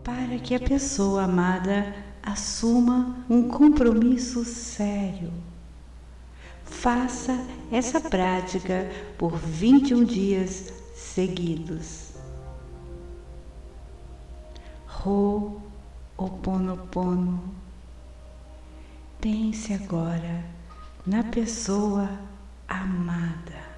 para que a pessoa amada assuma um compromisso sério. Faça essa prática por 21 dias seguidos. Ho'oponopono. Pense agora na pessoa amada.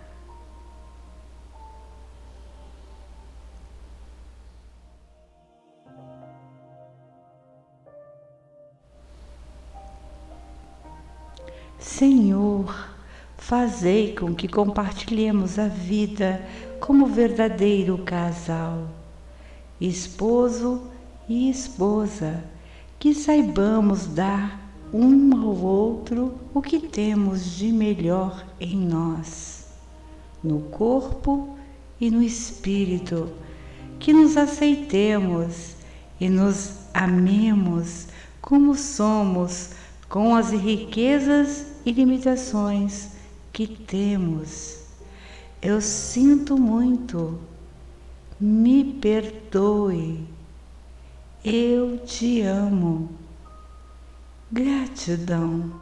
Senhor, fazei com que compartilhemos a vida como verdadeiro casal, esposo e esposa, que saibamos dar um ao outro o que temos de melhor em nós, no corpo e no espírito, que nos aceitemos e nos amemos como somos, com as riquezas e limitações que temos. Eu sinto muito, me perdoe, eu te amo, gratidão.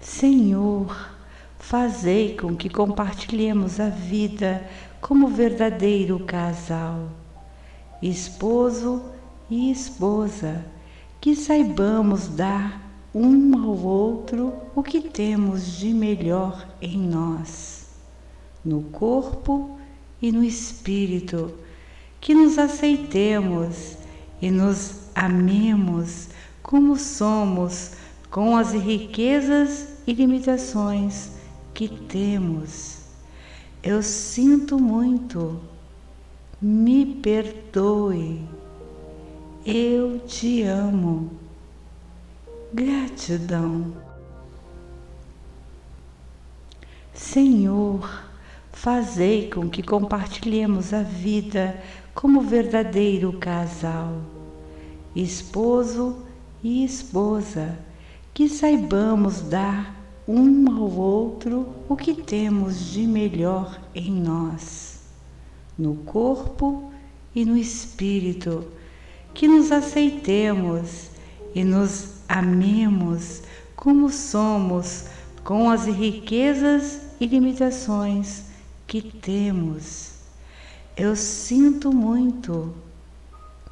Senhor, fazei com que compartilhemos a vida como verdadeiro casal, esposo e esposa, que saibamos dar um ao outro o que temos de melhor em nós, no corpo e no espírito, que nos aceitemos e nos amemos como somos, com as riquezas e limitações que temos. Eu sinto muito, me perdoe, eu te amo, gratidão. Senhor, fazei com que compartilhemos a vida como verdadeiro casal, esposo e esposa, que saibamos dar um ao outro o que temos de melhor em nós, no corpo e no espírito, que nos aceitemos e nos amemos como somos, com as riquezas e limitações que temos. Eu sinto muito,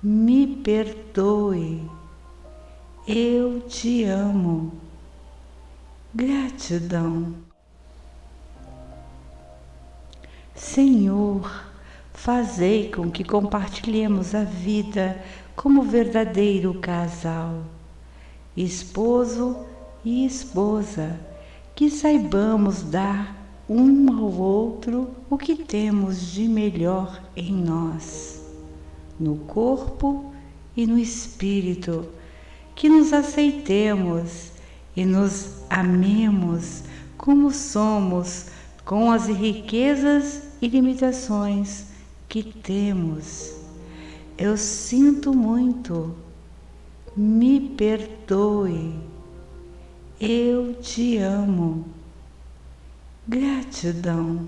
me perdoe, eu te amo, gratidão. Senhor, fazei com que compartilhemos a vida como verdadeiro casal, esposo e esposa, que saibamos dar um ao outro o que temos de melhor em nós, no corpo e no espírito, que nos aceitemos e nos amemos como somos, com as riquezas e limitações que temos. Eu sinto muito, me perdoe, eu te amo, gratidão.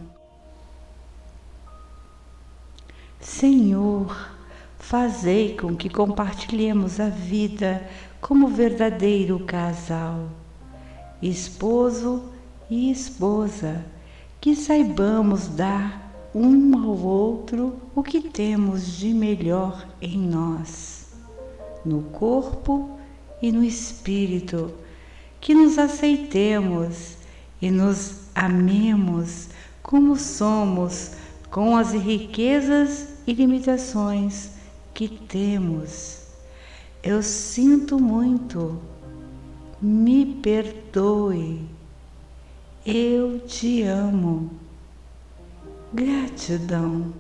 Senhor, fazei com que compartilhemos a vida como verdadeiro casal, esposo e esposa, que saibamos dar um ao outro o que temos de melhor em nós, no corpo e no espírito, que nos aceitemos e nos amemos como somos, com as riquezas e limitações que temos. Eu sinto muito, me perdoe, eu te amo, gratidão.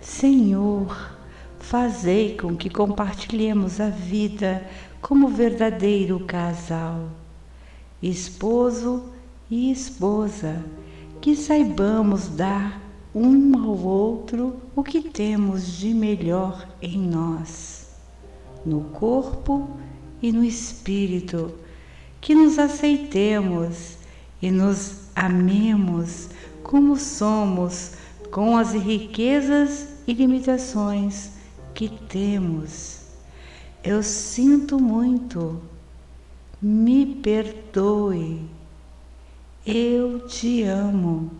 Senhor, fazei com que compartilhemos a vida como verdadeiro casal, esposo e esposa, que saibamos dar um ao outro o que temos de melhor em nós, no corpo e no espírito, que nos aceitemos e nos amemos como somos, com as riquezas e limitações que temos. Eu sinto muito, me perdoe, eu te amo.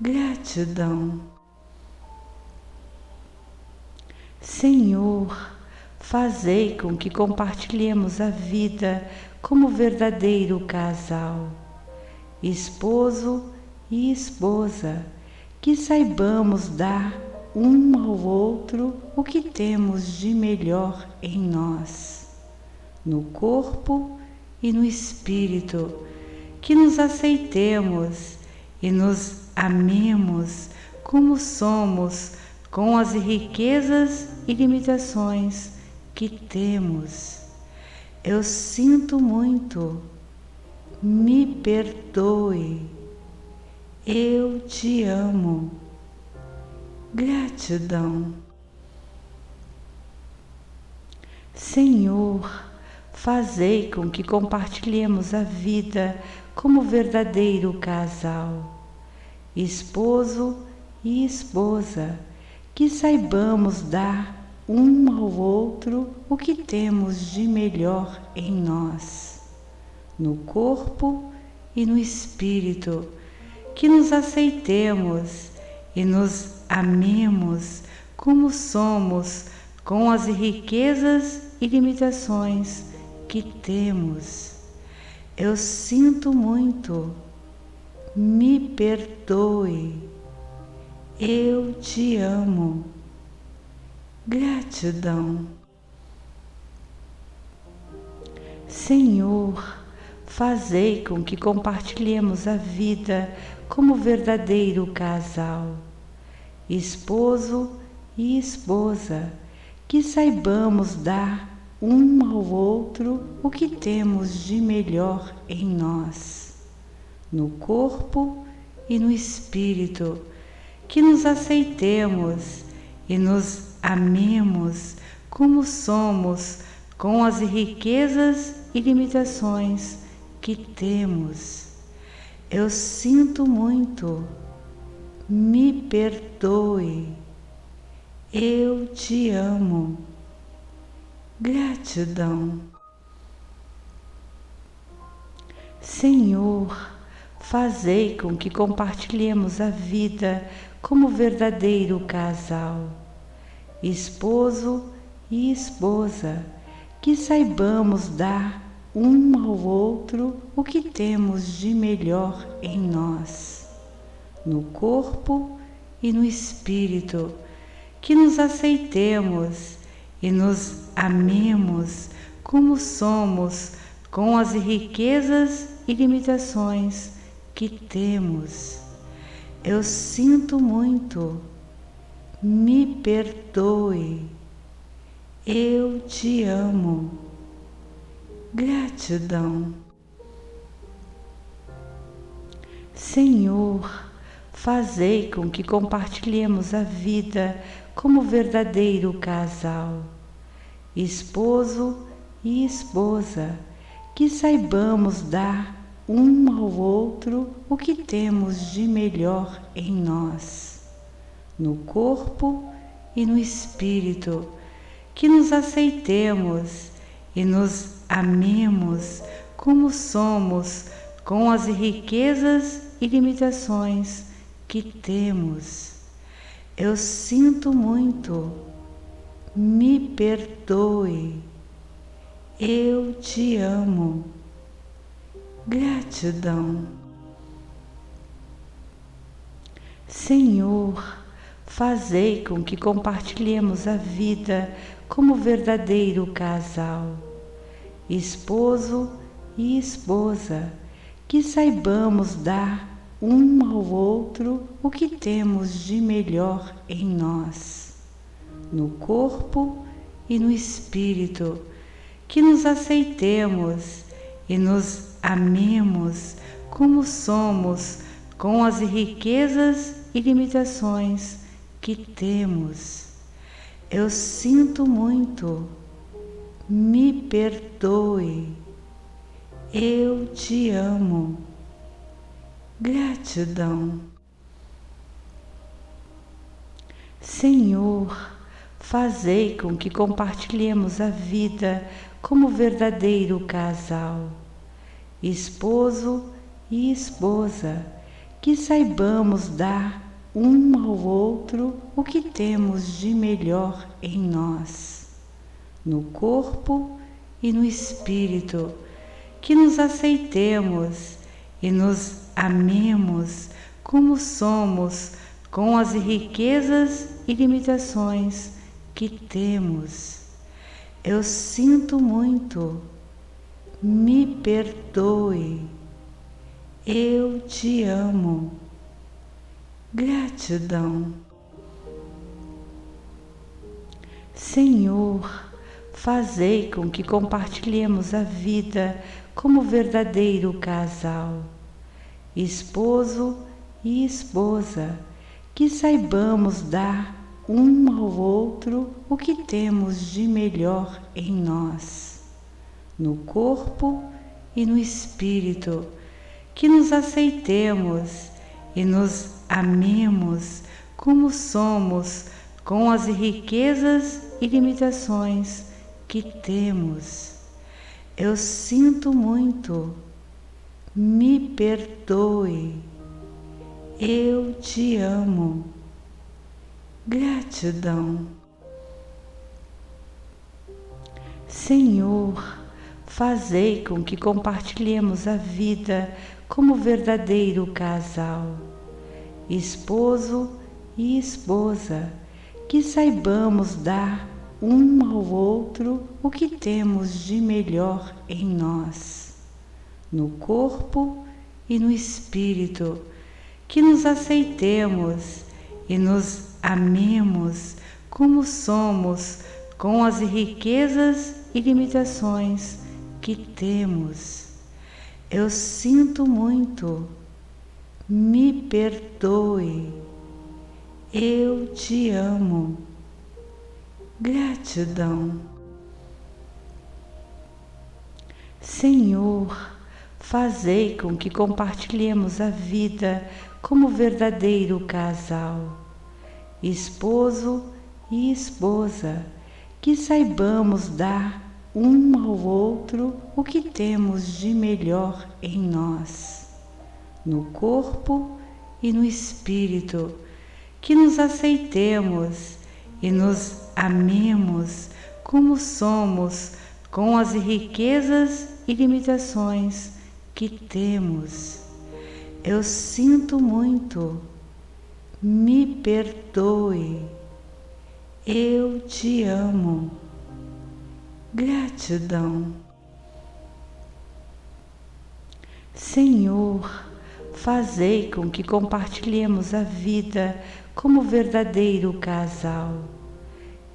Gratidão. Senhor, fazei com que compartilhemos a vida como verdadeiro casal, esposo e esposa, que saibamos dar um ao outro o que temos de melhor em nós, no corpo e no espírito, que nos aceitemos e nos amemos como somos, com as riquezas e limitações que temos. Eu sinto muito, me perdoe, eu te amo. Gratidão. Senhor, fazei com que compartilhemos a vida como verdadeiro casal, esposo e esposa, que saibamos dar um ao outro o que temos de melhor em nós, no corpo e no espírito, que nos aceitemos e nos amemos como somos, com as riquezas e limitações que temos. Eu sinto muito, me perdoe, eu te amo. Gratidão. Senhor, fazei com que compartilhemos a vida como verdadeiro casal, esposo e esposa, que saibamos dar um ao outro o que temos de melhor em nós, no corpo e no espírito, que nos aceitemos e nos amemos como somos, com as riquezas e limitações que temos. Eu sinto muito, me perdoe, eu te amo. Gratidão. Senhor, fazei com que compartilhemos a vida como verdadeiro casal, esposo e esposa, que saibamos dar um ao outro o que temos de melhor em nós, no corpo e no espírito, que nos aceitemos e nos amemos como somos, com as riquezas e limitações que temos. Eu sinto muito, me perdoe, eu te amo. Gratidão. Senhor, fazei com que compartilhemos a vida como verdadeiro casal, esposo e esposa, que saibamos dar um ao outro o que temos de melhor em nós, no corpo e no espírito, que nos aceitemos e nos amemos como somos, com as riquezas e limitações que temos. Eu sinto muito, me perdoe, eu te amo. Gratidão. Senhor, fazei com que compartilhemos a vida como verdadeiro casal, esposo e esposa, que saibamos dar um ao outro o que temos de melhor em nós, no corpo e no espírito, que nos aceitemos e nos amemos como somos, com as riquezas e limitações que temos. Eu sinto muito, me perdoe, eu te amo. Gratidão. Senhor, fazei com que compartilhemos a vida como verdadeiro casal, esposo e esposa, que saibamos dar um ao outro o que temos de melhor em nós, no corpo e no espírito, que nos aceitemos e nos amemos como somos, com as riquezas e limitações que temos. Eu sinto muito, me perdoe, eu te amo. Gratidão. Senhor, fazei com que compartilhemos a vida como verdadeiro casal, esposo e esposa, que saibamos dar um ao outro o que temos de melhor em nós, no corpo e no espírito, que nos aceitemos e nos amemos como somos, com as riquezas e limitações que temos. Eu sinto muito, me perdoe, eu te amo. Gratidão. Senhor, fazei com que compartilhemos a vida como verdadeiro casal, esposo e esposa, que saibamos dar um ao outro o que temos de melhor em nós, no corpo e no espírito, que nos aceitemos e nos amemos como somos, com as riquezas e limitações que temos. Eu sinto muito, me perdoe, eu te amo. Gratidão. Senhor, fazei com que compartilhemos a vida como verdadeiro casal, esposo e esposa, que saibamos dar um ao outro o que temos de melhor em nós, no corpo e no espírito, que nos aceitemos e nos amemos como somos, com as riquezas e limitações que temos. Eu sinto muito, me perdoe, eu te amo. Gratidão. Senhor, fazei com que compartilhemos a vida como verdadeiro casal,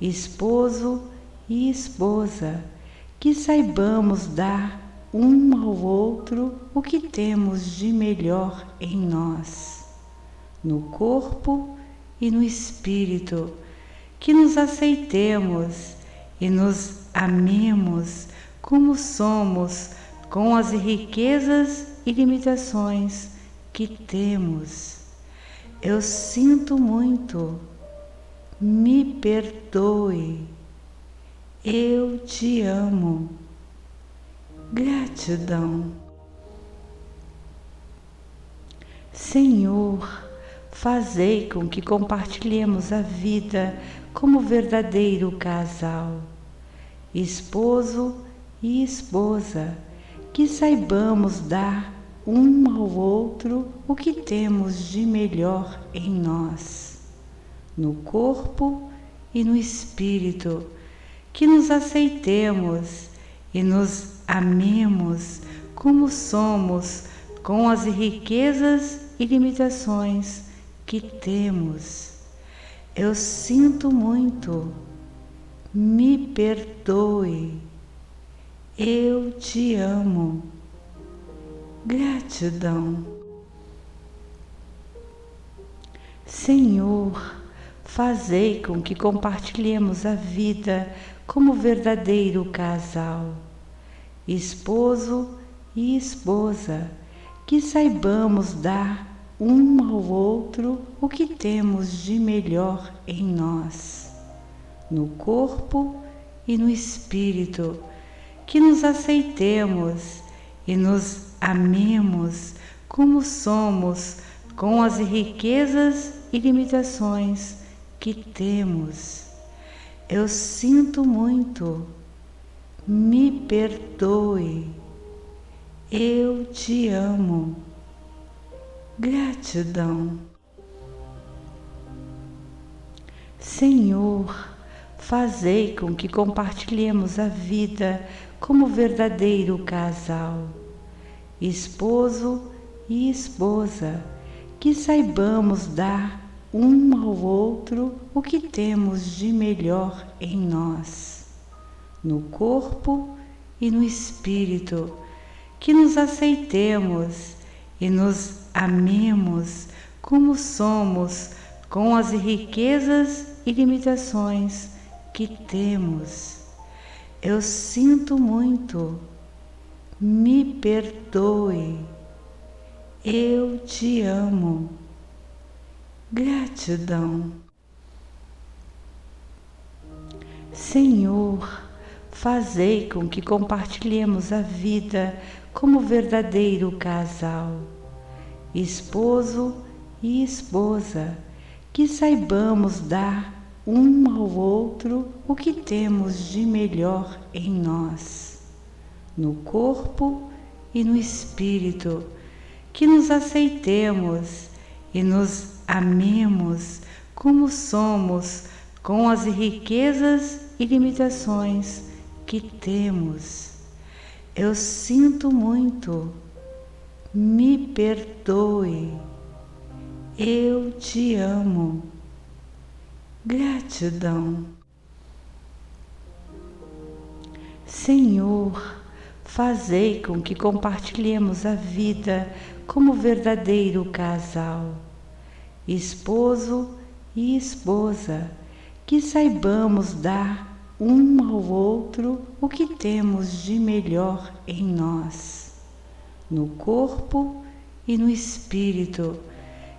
esposo e esposa, que saibamos dar um ao outro o que temos de melhor em nós, no corpo e no espírito, que nos aceitemos e nos amemos como somos, com as riquezas e limitações que temos. Eu sinto muito, me perdoe, eu te amo. Gratidão. Senhor, fazei com que compartilhemos a vida como verdadeiro casal, esposo e esposa, que saibamos dar um ao outro o que temos de melhor em nós, no corpo e no espírito, que nos aceitemos e nos amemos como somos, com as riquezas e limitações que temos. Eu sinto muito, me perdoe, eu te amo. Gratidão. Senhor, fazei com que compartilhemos a vida como verdadeiro casal, esposo e esposa, que saibamos dar um ao outro o que temos de melhor em nós, no corpo e no espírito, que nos aceitemos e nos amemos como somos, com as riquezas e limitações que temos. Eu sinto muito, me perdoe, eu te amo. Gratidão. Senhor, fazei com que compartilhemos a vida como verdadeiro casal, esposo e esposa, que saibamos dar um ao outro o que temos de melhor em nós, no corpo e no espírito, que nos aceitemos e nos amemos como somos, com as riquezas e limitações que temos. Eu sinto muito, me perdoe, eu te amo. Gratidão. Senhor, fazei com que compartilhemos a vida como verdadeiro casal, esposo e esposa, que saibamos dar um ao outro o que temos de melhor em nós, no corpo e no espírito, que nos aceitemos e nos amemos como somos, com as riquezas e limitações que temos. Eu sinto muito, me perdoe, eu te amo. Gratidão. Senhor, fazei com que compartilhemos a vida como verdadeiro casal, esposo e esposa, que saibamos dar um ao outro o que temos de melhor em nós, no corpo e no espírito,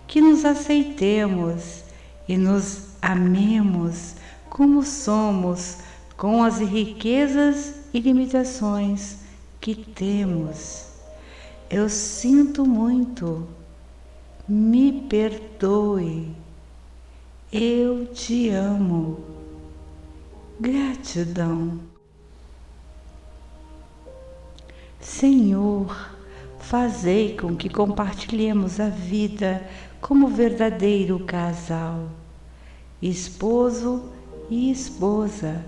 que nos aceitemos e nos amemos como somos, com as riquezas e limitações que temos. Eu sinto muito, me perdoe, eu te amo. Gratidão. Senhor, fazei com que compartilhemos a vida como verdadeiro casal, esposo e esposa,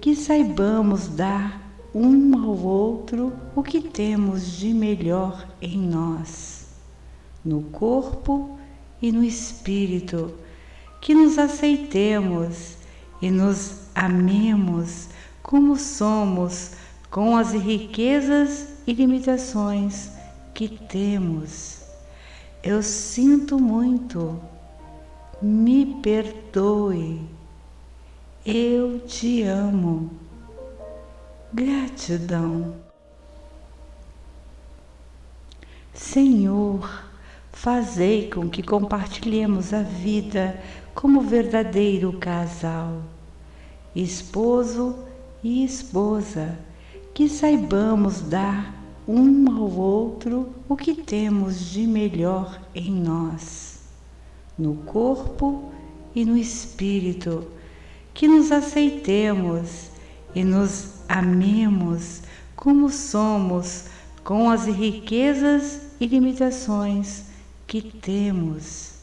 que saibamos dar um ao outro o que temos de melhor em nós, no corpo e no espírito, que nos aceitemos e nos amemos como somos, com as riquezas e limitações que temos. Eu sinto muito, me perdoe, eu te amo. Gratidão. Senhor, fazei com que compartilhemos a vida como verdadeiro casal, esposo e esposa, que saibamos dar um ao outro o que temos de melhor em nós, no corpo e no espírito, que nos aceitemos e nos amemos como somos, com as riquezas e limitações que temos.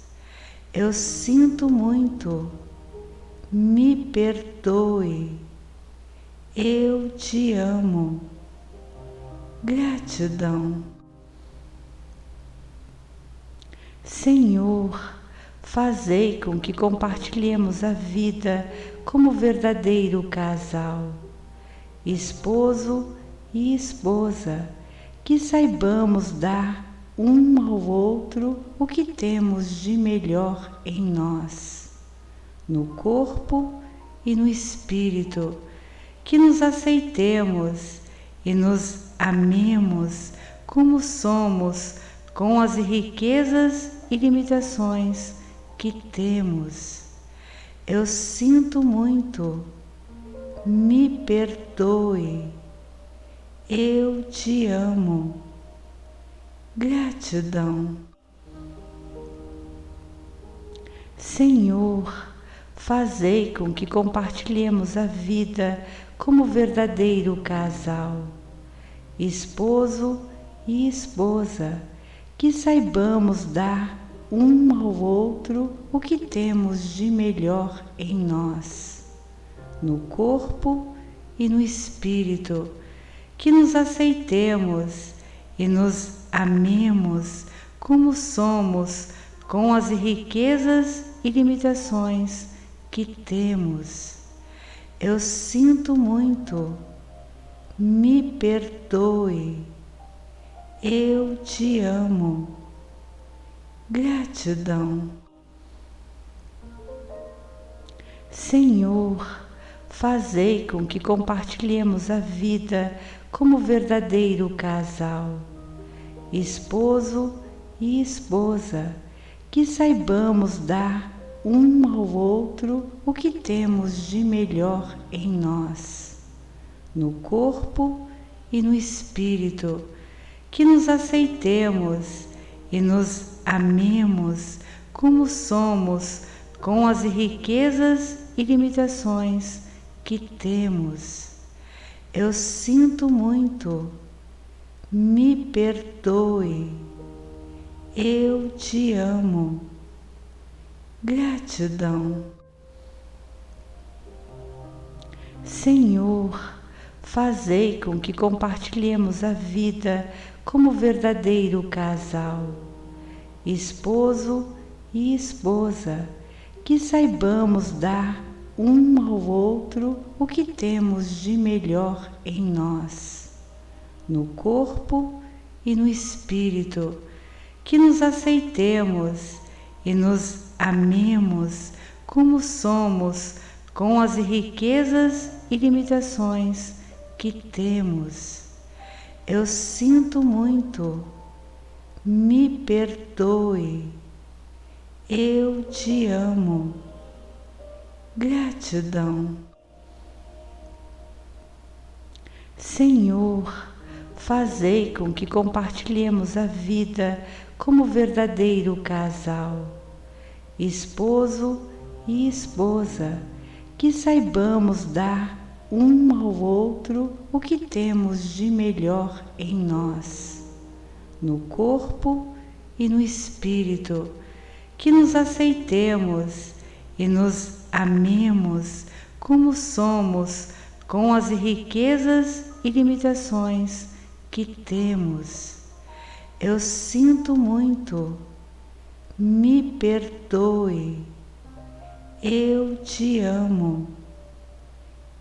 Eu sinto muito, me perdoe, eu te amo. Gratidão. Senhor, fazei com que compartilhemos a vida como verdadeiro casal, esposo e esposa, que saibamos dar um ao outro o que temos de melhor em nós, no corpo e no espírito, que nos aceitemos e nos amemos como somos, com as riquezas e limitações que temos. Eu sinto muito, me perdoe, eu te amo, gratidão. Senhor, fazei com que compartilhemos a vida como verdadeiro casal, esposo e esposa, que saibamos dar um ao outro o que temos de melhor em nós, no corpo e no espírito, que nos aceitemos e nos amemos como somos, com as riquezas e limitações que temos. Eu sinto muito, me perdoe, eu te amo, gratidão. Senhor, fazei com que compartilhemos a vida como verdadeiro casal, esposo e esposa, que saibamos dar um ao outro o que temos de melhor em nós, no corpo e no espírito, que nos aceitemos e nos amemos como somos, com as riquezas e limitações que temos. Eu sinto muito, me perdoe, eu te amo, gratidão. Senhor, fazei com que compartilhemos a vida como verdadeiro casal, esposo e esposa, que saibamos dar um ao outro o que temos de melhor em nós, no corpo e no espírito, que nos aceitemos e nos amemos como somos, com as riquezas e limitações que temos. Eu sinto muito, me perdoe, eu te amo, gratidão. Senhor, fazei com que compartilhemos a vida como verdadeiro casal, esposo e esposa, que saibamos dar um ao outro o que temos de melhor em nós, no corpo e no espírito, que nos aceitemos e nos amemos como somos, com as riquezas e limitações que temos. Eu sinto muito, me perdoe, eu te amo,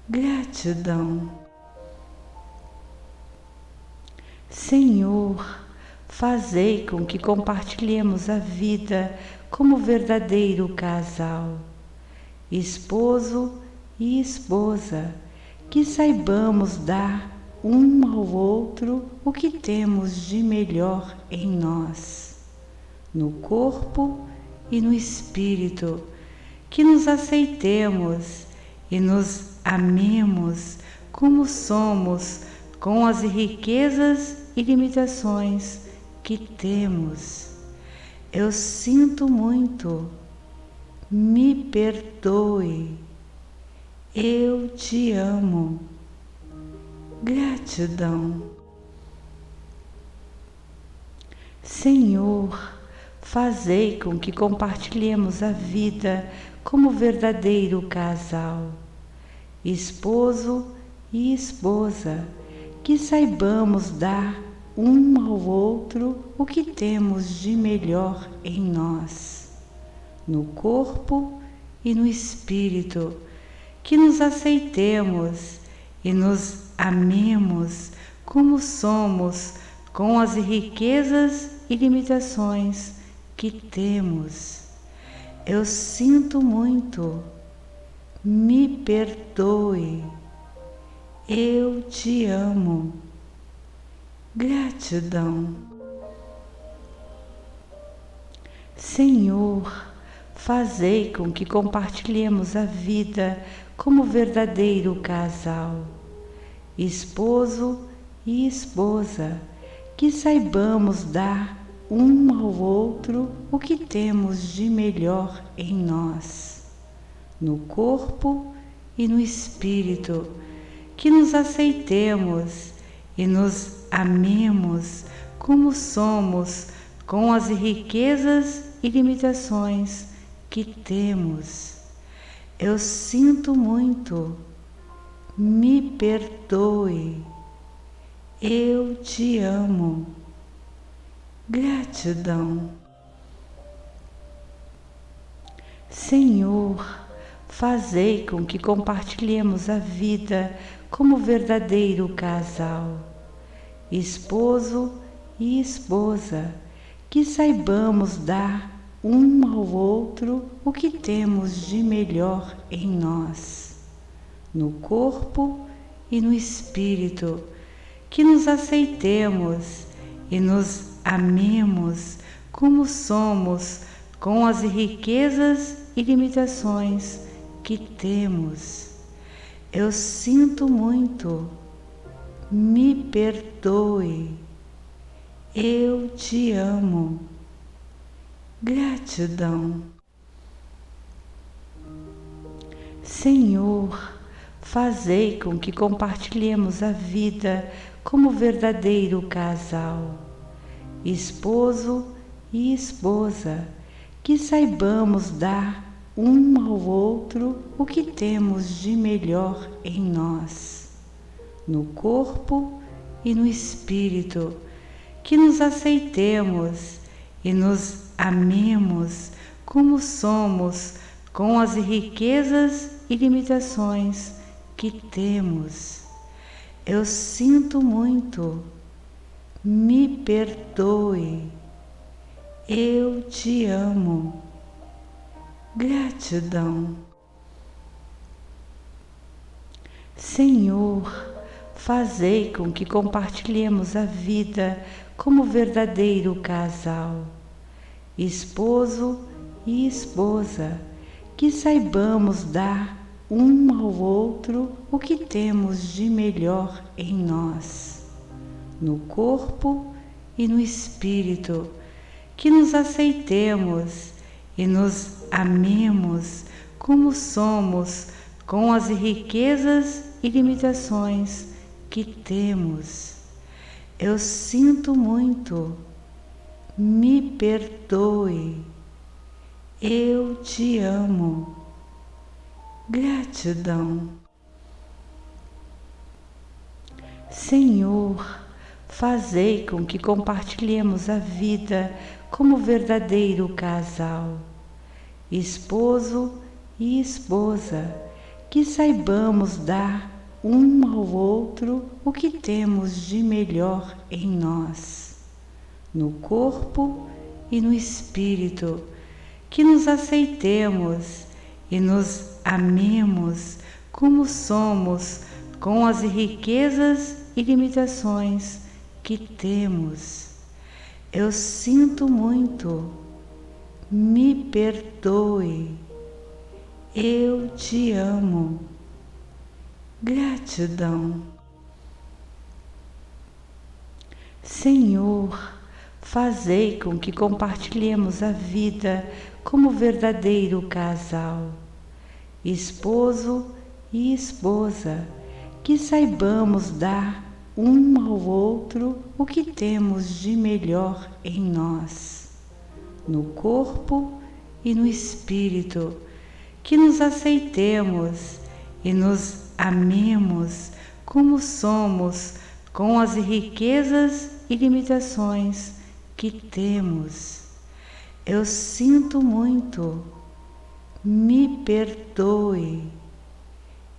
gratidão. Senhor, fazei com que compartilhemos a vida como verdadeiro casal, esposo e esposa, que saibamos dar um ao outro o que temos de melhor em nós, no corpo e no espírito, que nos aceitemos e nos amemos como somos, com as riquezas e limitações que temos. Eu sinto muito, me perdoe, eu te amo, gratidão. Senhor, fazei com que compartilhemos a vida como verdadeiro casal, esposo e esposa, que saibamos dar um ao outro o que temos de melhor em nós, no corpo e no espírito, que nos aceitemos e nos amemos como somos, com as riquezas e limitações que temos. Eu sinto muito, me perdoe, eu te amo, gratidão. Senhor, fazei com que compartilhemos a vida como verdadeiro casal, esposo e esposa, que saibamos dar um ao outro o que temos de melhor em nós, no corpo e no espírito, que nos aceitemos e nos amemos como somos, com as riquezas e limitações que temos. Eu sinto muito, me perdoe, eu te amo. Gratidão. Senhor, fazei com que compartilhemos a vida como verdadeiro casal, esposo e esposa, que saibamos dar um ao outro o que temos de melhor em nós, no corpo e no espírito, que nos aceitemos e nos amemos como somos, com as riquezas e limitações que temos. Eu sinto muito, me perdoe, eu te amo. Gratidão. Senhor, fazei com que compartilhemos a vida como verdadeiro casal, esposo e esposa, que saibamos dar um ao outro o que temos de melhor em nós, no corpo e no espírito, que nos aceitemos e nos amemos como somos, com as riquezas e limitações que temos. Eu sinto muito, me perdoe, eu te amo. Gratidão. Senhor, fazei com que compartilhemos a vida como verdadeiro casal, esposo e esposa, que saibamos dar um ao outro o que temos de melhor em nós, no corpo e no espírito, que nos aceitemos e nos amemos como somos, com as riquezas e limitações que temos. Eu sinto muito, me perdoe, eu te amo. Gratidão. Senhor, fazei com que compartilhemos a vida como verdadeiro casal, esposo e esposa, que saibamos dar um ao outro o que temos de melhor em nós, no corpo e no espírito, que nos aceitemos e nos amemos como somos, com as riquezas e limitações que temos. Eu sinto muito, me perdoe, eu te amo. Gratidão. Senhor, fazei com que compartilhemos a vida como verdadeiro casal, esposo e esposa, que saibamos dar um ao outro o que temos de melhor em nós, no corpo e no espírito, que nos aceitemos e nos amemos como somos, com as riquezas e limitações que temos. Eu sinto muito, me perdoe,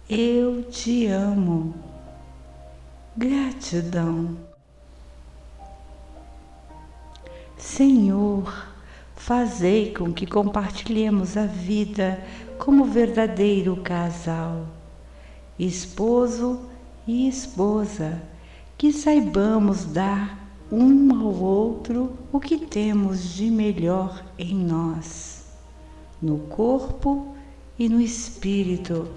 eu te amo. Gratidão. Senhor, fazei com que compartilhemos a vida como verdadeiro casal, esposo e esposa, que saibamos dar um ao outro o que temos de melhor em nós, no corpo e no espírito,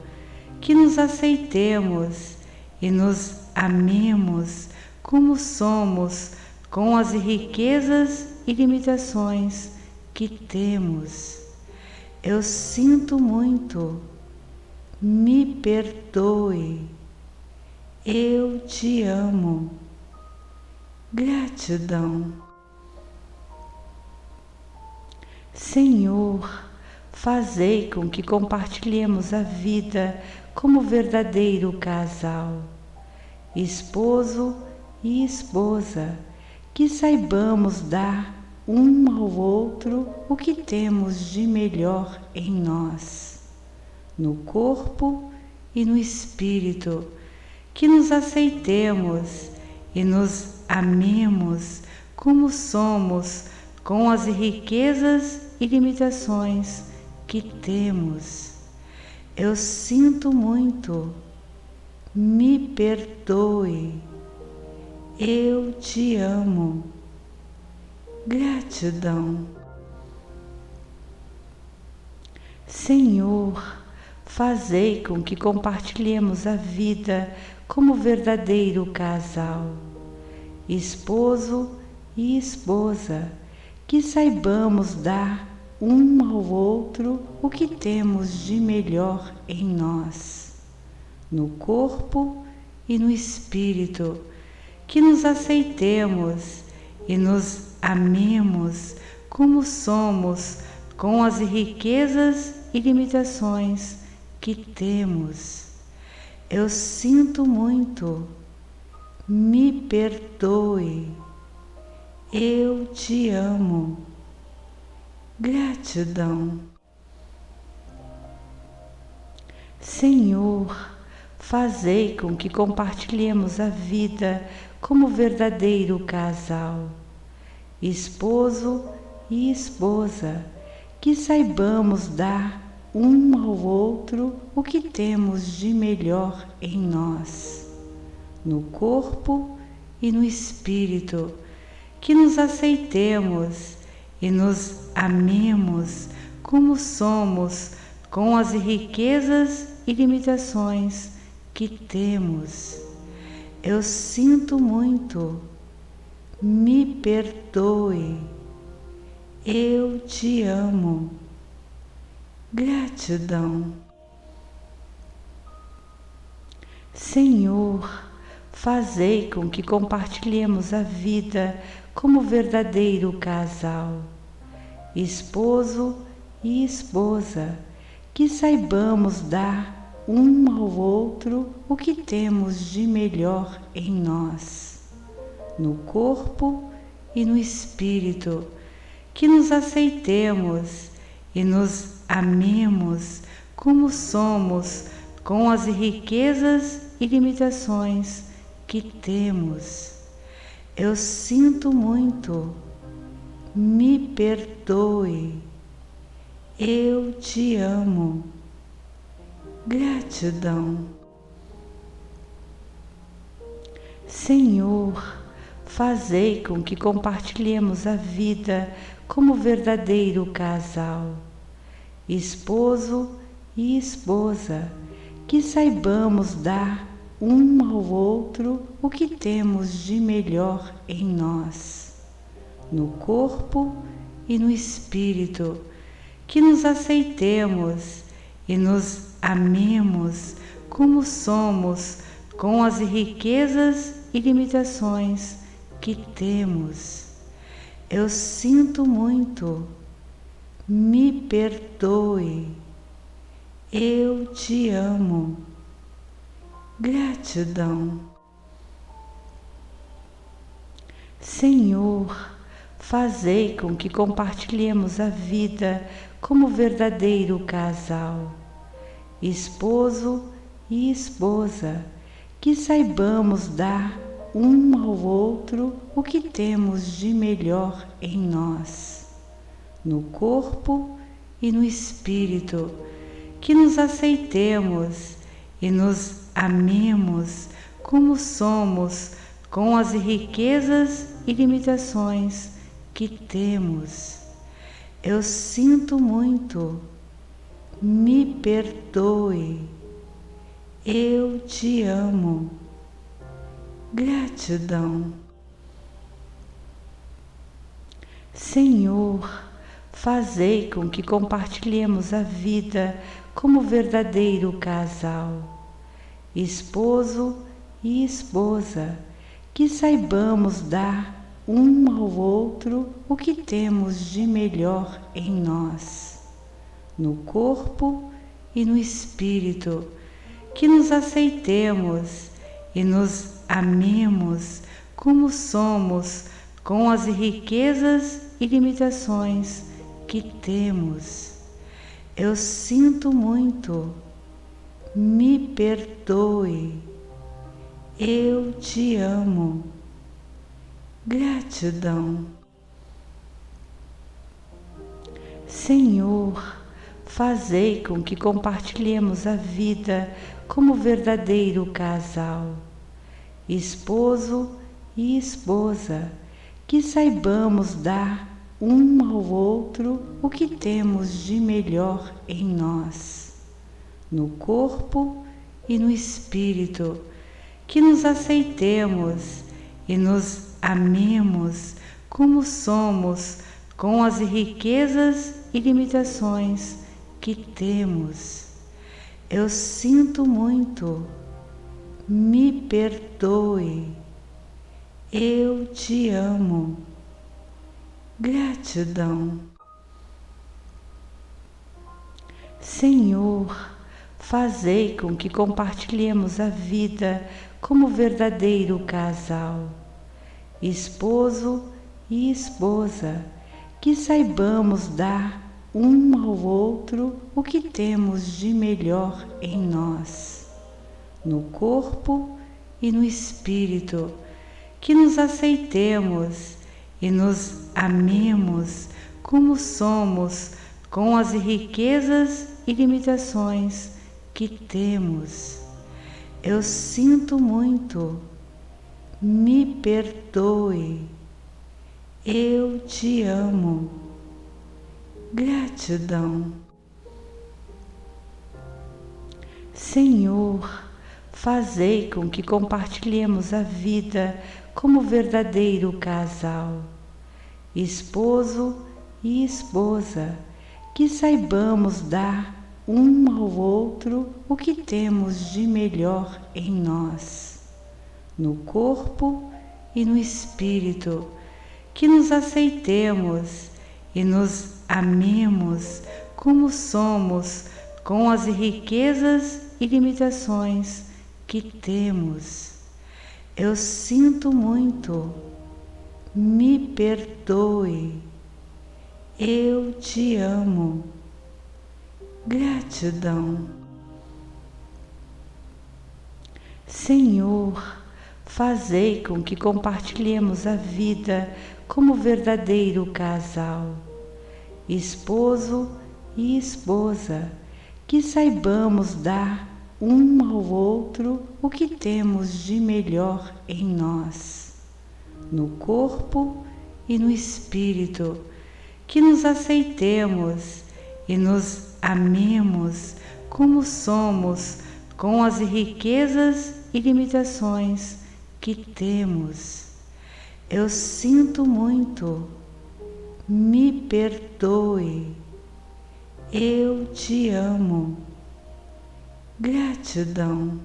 que nos aceitemos e nos amemos como somos, com as riquezas e limitações que temos. Eu sinto muito, me perdoe, eu te amo. Gratidão. Senhor, fazei com que compartilhemos a vida como verdadeiro casal, esposo e esposa, que saibamos dar um ao outro o que temos de melhor em nós, no corpo e no espírito, que nos aceitemos e nos amemos como somos, com as riquezas e limitações que temos. Eu sinto muito, me perdoe, eu te amo. Gratidão. Senhor, fazei com que compartilhemos a vida como verdadeiro casal, esposo e esposa, que saibamos dar um ao outro o que temos de melhor em nós, no corpo e no espírito, que nos aceitemos e nos amemos como somos, com as riquezas e limitações que temos. Eu sinto muito, me perdoe, eu te amo. Gratidão. Senhor, fazei com que compartilhemos a vida como verdadeiro casal, esposo e esposa, que saibamos dar um ao outro o que temos de melhor em nós, no corpo e no espírito, que nos aceitemos e nos amemos como somos, com as riquezas e limitações que temos. Eu sinto muito, me perdoe, eu te amo. Gratidão. Senhor, fazei com que compartilhemos a vida como verdadeiro casal, esposo e esposa, que saibamos dar um ao outro o que temos de melhor em nós, no corpo e no espírito, que nos aceitemos e nos amemos como somos, com as riquezas e limitações que temos. Eu sinto muito, me perdoe, eu te amo. Gratidão. Senhor, fazei com que compartilhemos a vida como verdadeiro casal, esposo e esposa, que saibamos dar um ao outro o que temos de melhor em nós, no corpo e no espírito, que nos aceitemos e nos amemos como somos, com as riquezas e limitações que temos. Eu sinto muito, me perdoe, eu te amo. Gratidão. Senhor, fazei com que compartilhemos a vida como verdadeiro casal, esposo e esposa, que saibamos dar um ao outro o que temos de melhor em nós, no corpo e no espírito, que nos aceitemos e nos amemos como somos, com as riquezas e limitações que temos. Eu sinto muito. Me perdoe. Eu te amo. Gratidão. Senhor, fazei com que compartilhemos a vida como verdadeiro casal, esposo e esposa, que saibamos dar um ao outro o que temos de melhor em nós, no corpo e no espírito, que nos aceitemos e nos amemos como somos, com as riquezas e limitações que temos. Eu sinto muito. Me perdoe. Eu te amo. Gratidão. Senhor, fazei com que compartilhemos a vida como verdadeiro casal, esposo e esposa, que saibamos dar um ao outro o que temos de melhor em nós, no corpo e no espírito, que nos aceitemos e nos amemos como somos, com as riquezas e limitações que temos. Eu sinto muito. Me perdoe. Eu te amo. Gratidão. Senhor, fazei com que compartilhemos a vida como verdadeiro casal, esposo e esposa, que saibamos dar um ao outro o que temos de melhor em nós, no corpo e no espírito, que nos aceitemos e nos amemos como somos, com as riquezas e limitações que temos. Eu sinto muito. Me perdoe. Eu te amo. Gratidão. Senhor, fazei com que compartilhemos a vida como verdadeiro casal, esposo e esposa, que saibamos dar um ao outro o que temos de melhor em nós, no corpo e no espírito, que nos aceitemos e nos amemos como somos, com as riquezas e limitações que temos. Eu sinto muito. Me perdoe. Eu te amo. Gratidão. Senhor, fazei com que compartilhemos a vida como verdadeiro casal, esposo e esposa, que saibamos dar um ao outro o que temos de melhor em nós, no corpo e no espírito, que nos aceitemos e nos amemos como somos, com as riquezas e limitações que temos. Eu sinto muito. Me perdoe. Eu te amo. Gratidão.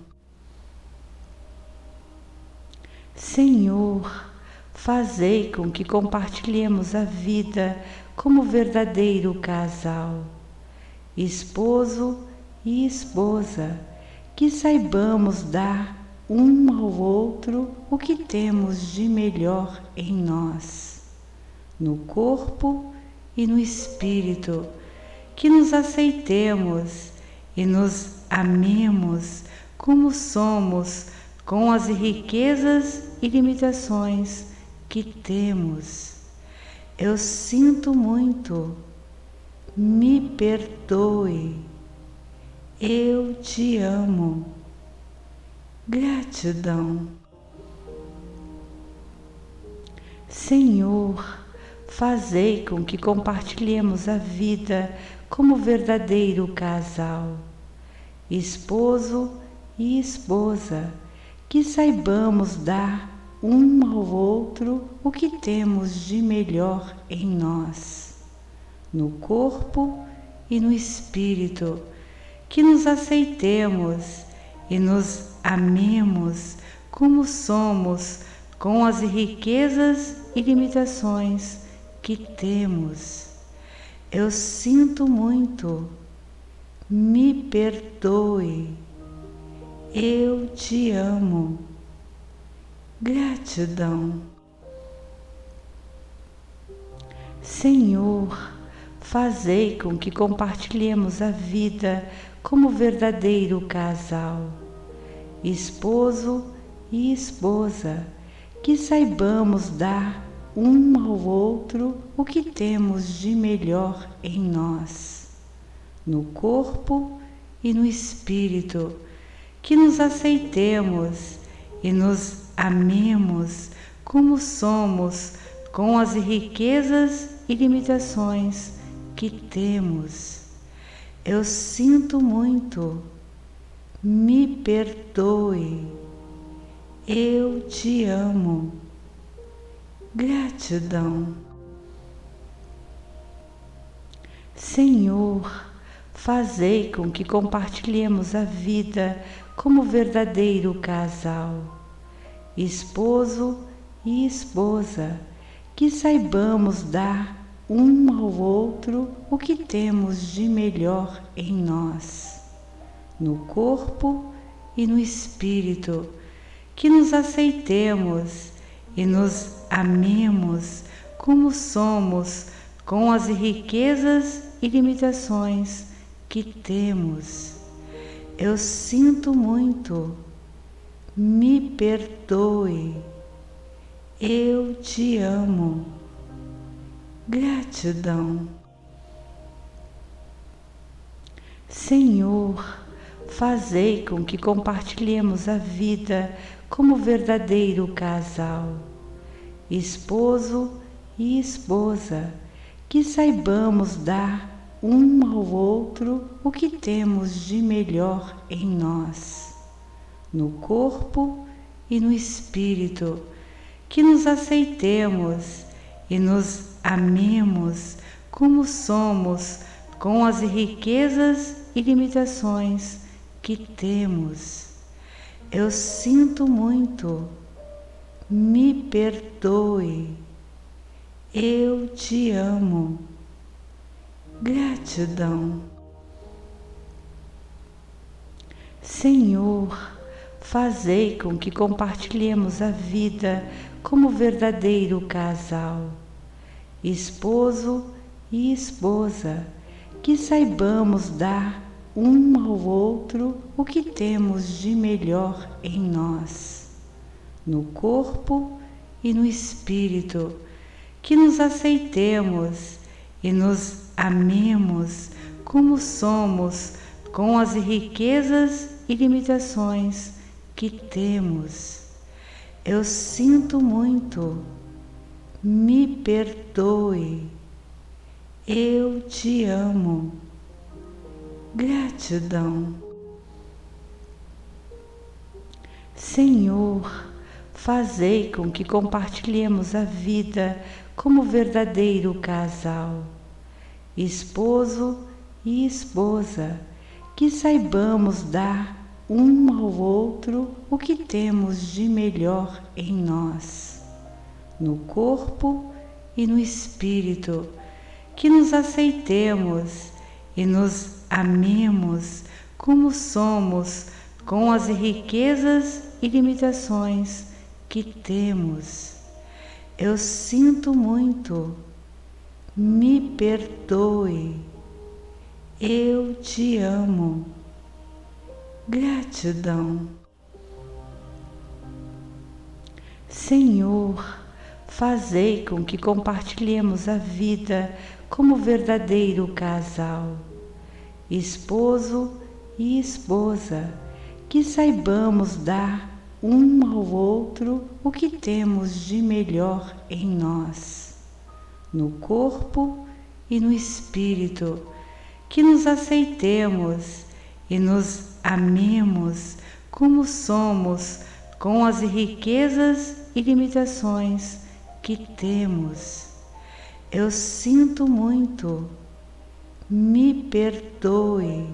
Senhor, fazei com que compartilhemos a vida como verdadeiro casal, esposo e esposa, que saibamos dar um ao outro o que temos de melhor em nós, no corpo e no espírito, que nos aceitemos e nos amemos como somos, com as riquezas e limitações que temos. Eu sinto muito. Me perdoe. Eu te amo. Gratidão. Senhor, fazei com que compartilhemos a vida como verdadeiro casal, esposo e esposa, que saibamos dar um ao outro o que temos de melhor em nós, no corpo e no espírito, que nos aceitemos e nos amemos como somos, com as riquezas e limitações que temos. Eu sinto muito, me perdoe, eu te amo. Gratidão. Senhor, fazei com que compartilhemos a vida como verdadeiro casal, esposo e esposa, que saibamos dar um ao outro o que temos de melhor em nós, no corpo e no espírito, que nos aceitemos e nos amemos como somos, com as riquezas e limitações que temos. Eu sinto muito, me perdoe, eu te amo. Gratidão. Senhor, fazei com que compartilhemos a vida como verdadeiro casal, esposo e esposa, que saibamos dar um ao outro o que temos de melhor em nós, no corpo e no espírito, que nos aceitemos e nos amemos como somos, com as riquezas e limitações que temos. Eu sinto muito, me perdoe, eu te amo. Gratidão. Senhor, fazei com que compartilhemos a vida como verdadeiro casal, esposo e esposa, que saibamos dar um ao outro o que temos de melhor em nós, no corpo e no espírito, que nos aceitemos e nos amemos como somos, com as riquezas e limitações que temos. Eu sinto muito, me perdoe, eu te amo. Gratidão. Senhor, fazei com que compartilhemos a vida como verdadeiro casal, esposo e esposa, que saibamos dar um ao outro o que temos de melhor em nós, no corpo e no espírito, que nos aceitemos e nos amemos como somos, com as riquezas e limitações que temos. Eu sinto muito, me perdoe, eu te amo. Gratidão. Senhor, fazei com que compartilhemos a vida como verdadeiro casal, esposo e esposa, que saibamos dar um ao outro o que temos de melhor em nós, no corpo e no espírito, que nos aceitemos e nos amemos como somos, com as riquezas e limitações que temos. Eu sinto muito, me perdoe, eu te amo. Gratidão. Senhor, fazei com que compartilhemos a vida como verdadeiro casal, esposo e esposa, que saibamos dar um ao outro o que temos de melhor em nós, no corpo e no espírito, que nos aceitemos e nos amemos como somos, com as riquezas e limitações que temos. Eu sinto muito, me perdoe,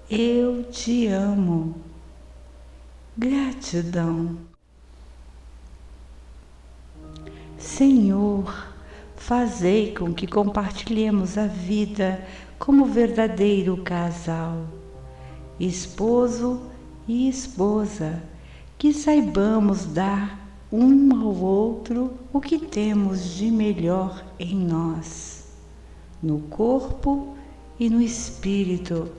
eu te amo. Gratidão. Senhor, fazei com que compartilhemos a vida como verdadeiro casal, esposo e esposa, que saibamos dar um ao outro o que temos de melhor em nós, no corpo e no espírito,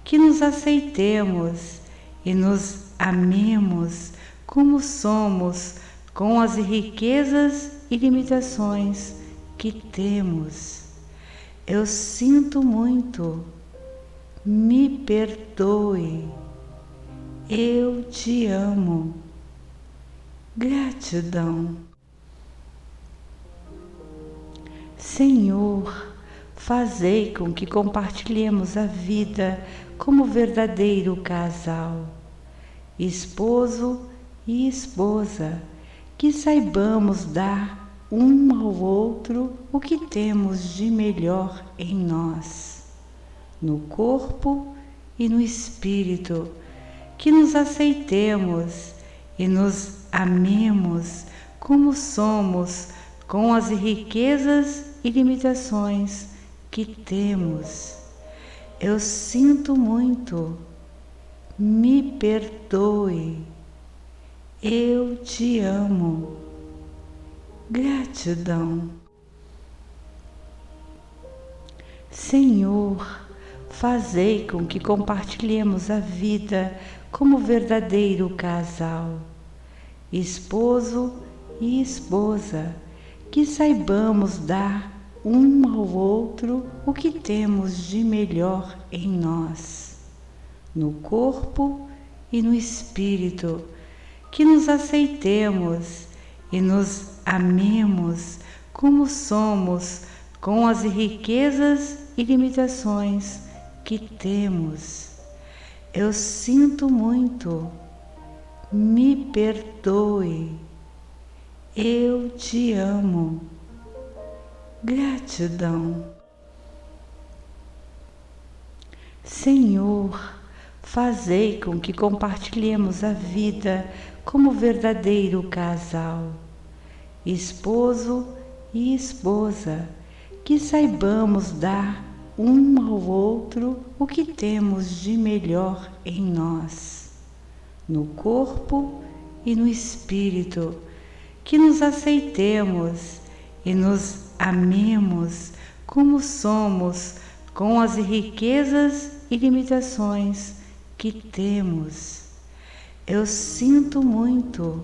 que nos aceitemos e nos amemos como somos, com as riquezas e limitações que temos. Eu sinto muito, me perdoe, eu te amo. Gratidão. Senhor, fazei com que compartilhemos a vida como verdadeiro casal, esposo e esposa, que saibamos dar um ao outro o que temos de melhor em nós, no corpo e no espírito, que nos aceitemos e nos amemos como somos, com as riquezas e limitações que temos. Eu sinto muito, me perdoe, eu te amo. Gratidão. Senhor, fazei com que compartilhemos a vida como verdadeiro casal, esposo e esposa, que saibamos dar um ao outro o que temos de melhor em nós, no corpo e no espírito, que nos aceitemos e nos amemos como somos, com as riquezas e limitações que temos. Eu sinto muito, me perdoe, eu te amo. Gratidão. Senhor, fazei com que compartilhemos a vida como verdadeiro casal, esposo e esposa, que saibamos dar um ao outro o que temos de melhor em nós, no corpo e no espírito, que nos aceitemos e nos amemos como somos, com as riquezas e limitações que temos. Eu sinto muito,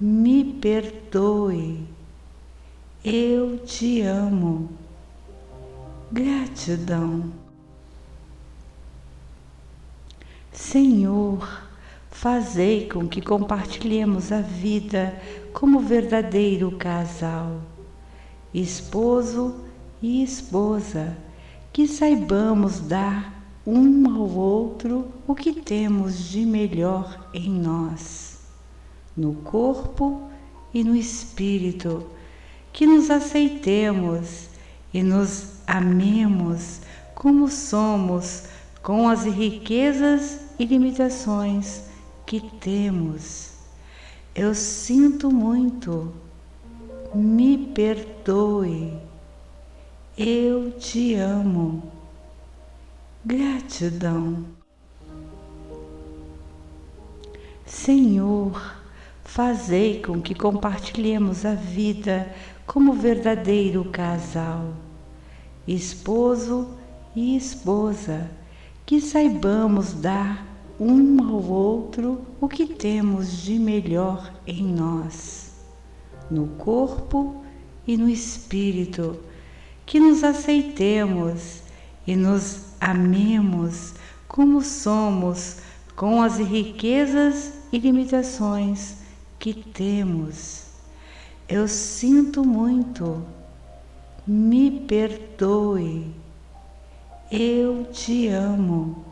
me perdoe, eu te amo. Gratidão. Senhor, fazei com que compartilhemos a vida como verdadeiro casal, esposo e esposa, que saibamos dar um ao outro o que temos de melhor em nós, no corpo e no espírito, que nos aceitemos e nos amemos como somos, com as riquezas e limitações que temos. Eu sinto muito, me perdoe, eu te amo. Gratidão. Senhor, fazei com que compartilhemos a vida como verdadeiro casal, esposo e esposa, que saibamos dar um ao outro o que temos de melhor em nós, no corpo e no espírito, que nos aceitemos e nos amemos como somos, com as riquezas e limitações que temos. Eu sinto muito, me perdoe, eu te amo.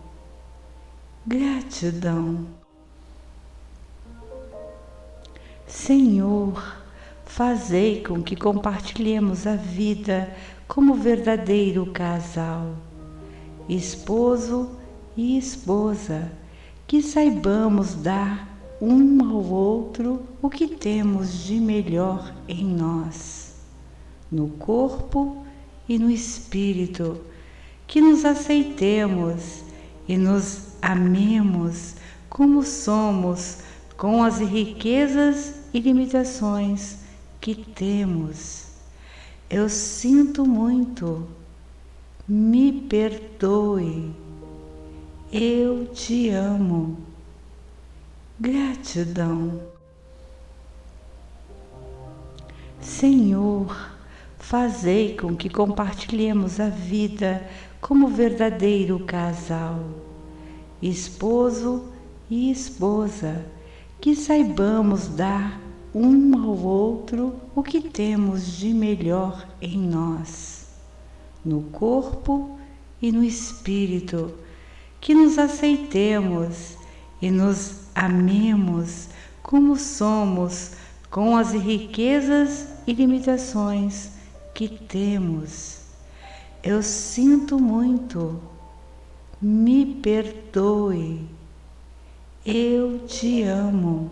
Gratidão. Senhor, fazei com que compartilhemos a vida como verdadeiro casal, esposo e esposa, que saibamos dar um ao outro o que temos de melhor em nós, no corpo e no espírito, que nos aceitemos e nos amemos como somos, com as riquezas e limitações que temos. Eu sinto muito, me perdoe, eu te amo. Gratidão. Senhor, fazei com que compartilhemos a vida como verdadeiro casal, esposo e esposa, que saibamos dar um ao outro o que temos de melhor em nós, no corpo e no espírito, que nos aceitemos e nos amemos como somos, com as riquezas e limitações que temos. Eu sinto muito, me perdoe, eu te amo.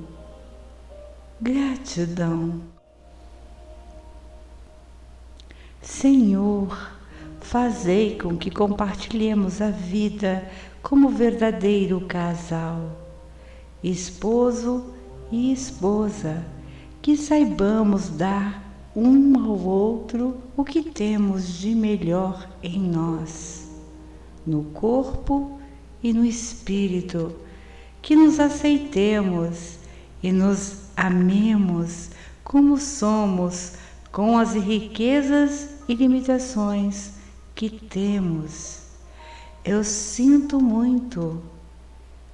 Gratidão. Senhor, fazei com que compartilhemos a vida como verdadeiro casal, esposo e esposa, que saibamos dar um ao outro o que temos de melhor em nós, no corpo e no espírito, que nos aceitemos e nos amemos como somos, com as riquezas e limitações que temos. Eu sinto muito,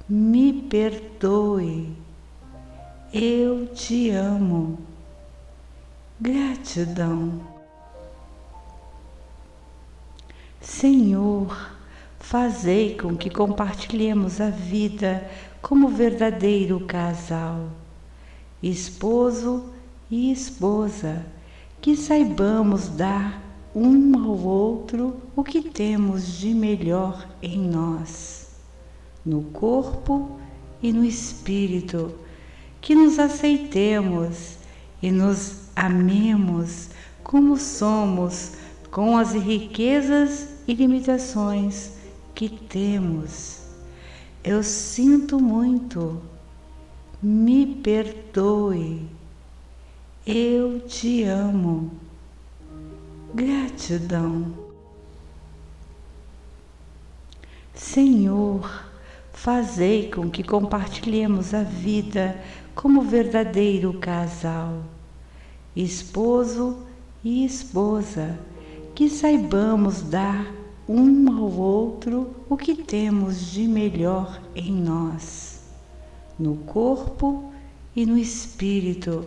me perdoe, eu te amo. Gratidão. Senhor, fazei com que compartilhemos a vida como verdadeiro casal, esposo e esposa, que saibamos dar um ao outro o que temos de melhor em nós, no corpo e no espírito, que nos aceitemos e nos amemos como somos, com as riquezas e limitações que temos. Eu sinto muito, me perdoe, eu te amo. Gratidão. Senhor, fazei com que compartilhemos a vida como verdadeiro casal, esposo e esposa, que saibamos dar um ao outro o que temos de melhor em nós, no corpo e no espírito,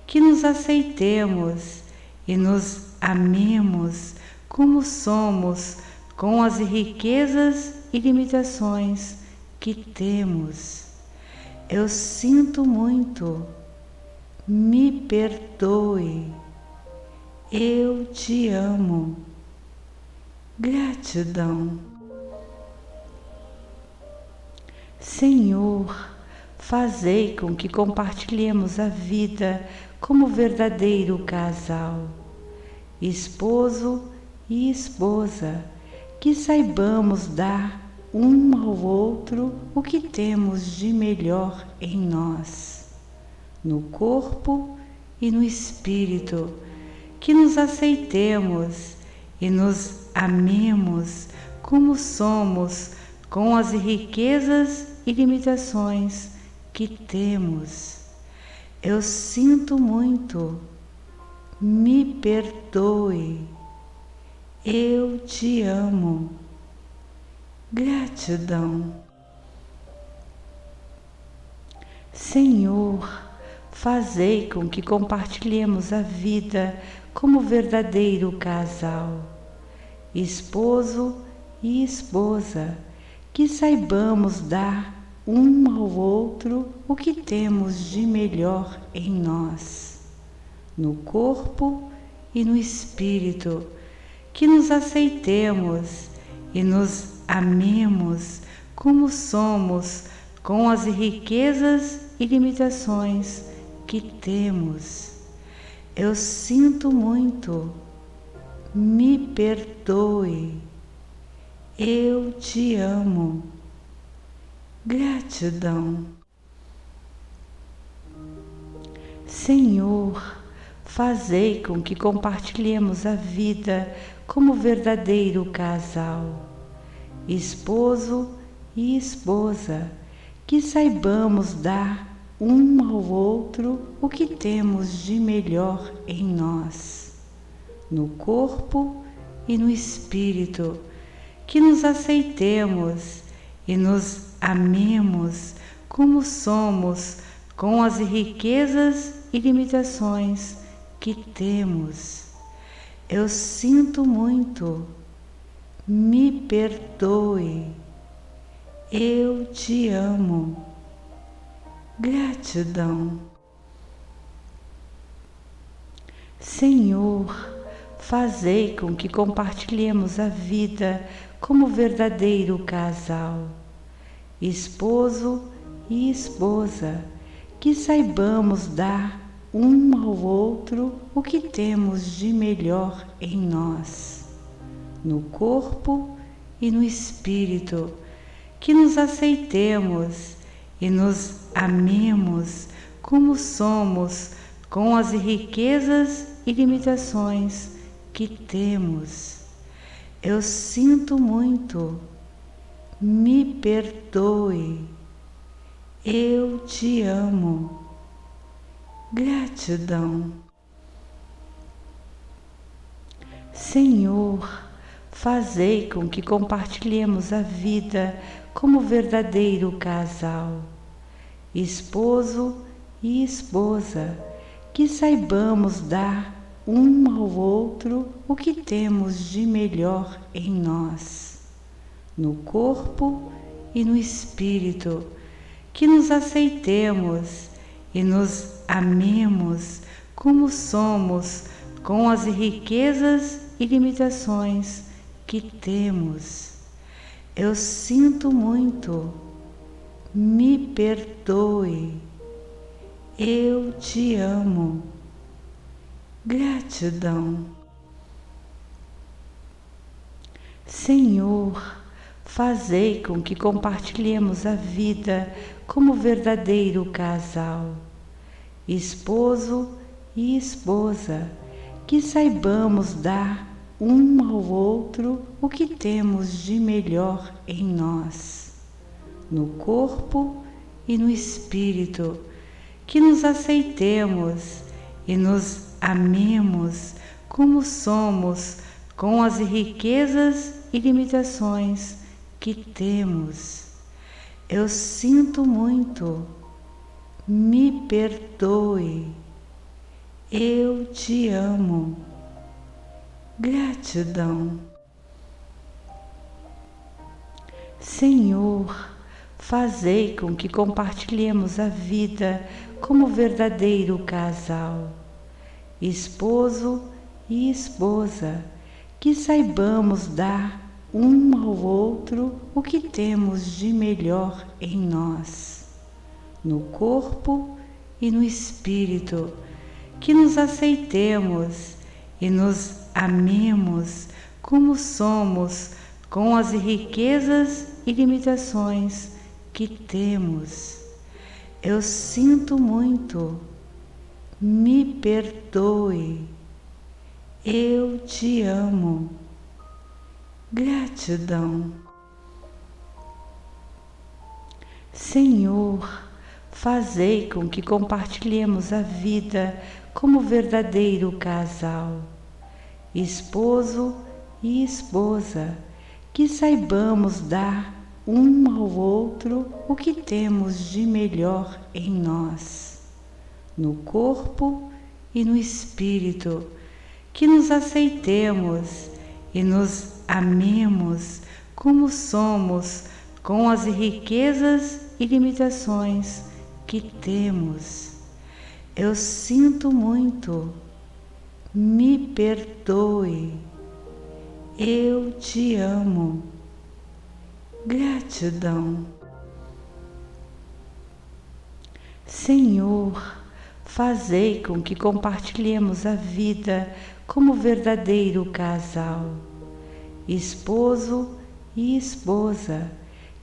que nos aceitemos e nos amemos como somos, com as riquezas e limitações que temos. Eu sinto muito, me perdoe, eu te amo. Gratidão. Senhor, fazei com que compartilhemos a vida como verdadeiro casal, esposo e esposa, que saibamos dar um ao outro o que temos de melhor em nós, no corpo e no espírito, que nos aceitemos e nos amemos como somos, com as riquezas e limitações que temos. Eu sinto muito, me perdoe, eu te amo. Gratidão. Senhor, fazei com que compartilhemos a vida como verdadeiro casal, esposo e esposa, que saibamos dar um ao outro o que temos de melhor em nós, no corpo e no espírito, que nos aceitemos e nos amemos como somos, com as riquezas e limitações que temos. Eu sinto muito, me perdoe, eu te amo. Gratidão. Senhor, fazei com que compartilhemos a vida como verdadeiro casal, esposo e esposa, que saibamos dar um ao outro o que temos de melhor em nós, no corpo e no espírito, que nos aceitemos e nos amemos como somos, com as riquezas e limitações que temos. Eu sinto muito, me perdoe, eu te amo. Gratidão. Senhor, fazei com que compartilhemos a vida como verdadeiro casal, esposo e esposa, que saibamos dar um ao outro o que temos de melhor em nós, no corpo e no espírito, que nos aceitemos e nos amemos como somos, com as riquezas e limitações que temos. Eu sinto muito, me perdoe, eu te amo. Gratidão. Senhor, fazei com que compartilhemos a vida como verdadeiro casal, esposo e esposa, que saibamos dar um ao outro o que temos de melhor em nós, no corpo e no espírito, que nos aceitemos e nos amemos como somos, com as riquezas e limitações que temos. Eu sinto muito, me perdoe, eu te amo. Gratidão. Senhor, fazei com que compartilhemos a vida como verdadeiro casal, esposo e esposa, que saibamos dar um ao outro o que temos de melhor em nós, no corpo e no espírito, que nos aceitemos e nos amemos como somos, com as riquezas e limitações que temos. Eu sinto muito, me perdoe, eu te amo. Gratidão. Senhor, fazei com que compartilhemos a vida como verdadeiro casal, esposo e esposa, que saibamos dar um ao outro o que temos de melhor em nós, no corpo e no espírito, que nos aceitemos e nos amemos como somos, com as riquezas e limitações que temos. Eu sinto muito, me perdoe, eu te amo. Gratidão. Senhor, fazei com que compartilhemos a vida como verdadeiro casal, esposo e esposa, que saibamos dar um ao outro o que temos de melhor em nós, no corpo e no espírito, que nos aceitemos e nos amemos como somos, com as riquezas e limitações que temos. Eu sinto muito, me perdoe, eu te amo. Gratidão. Senhor, fazei com que compartilhemos a vida como verdadeiro casal, esposo e esposa,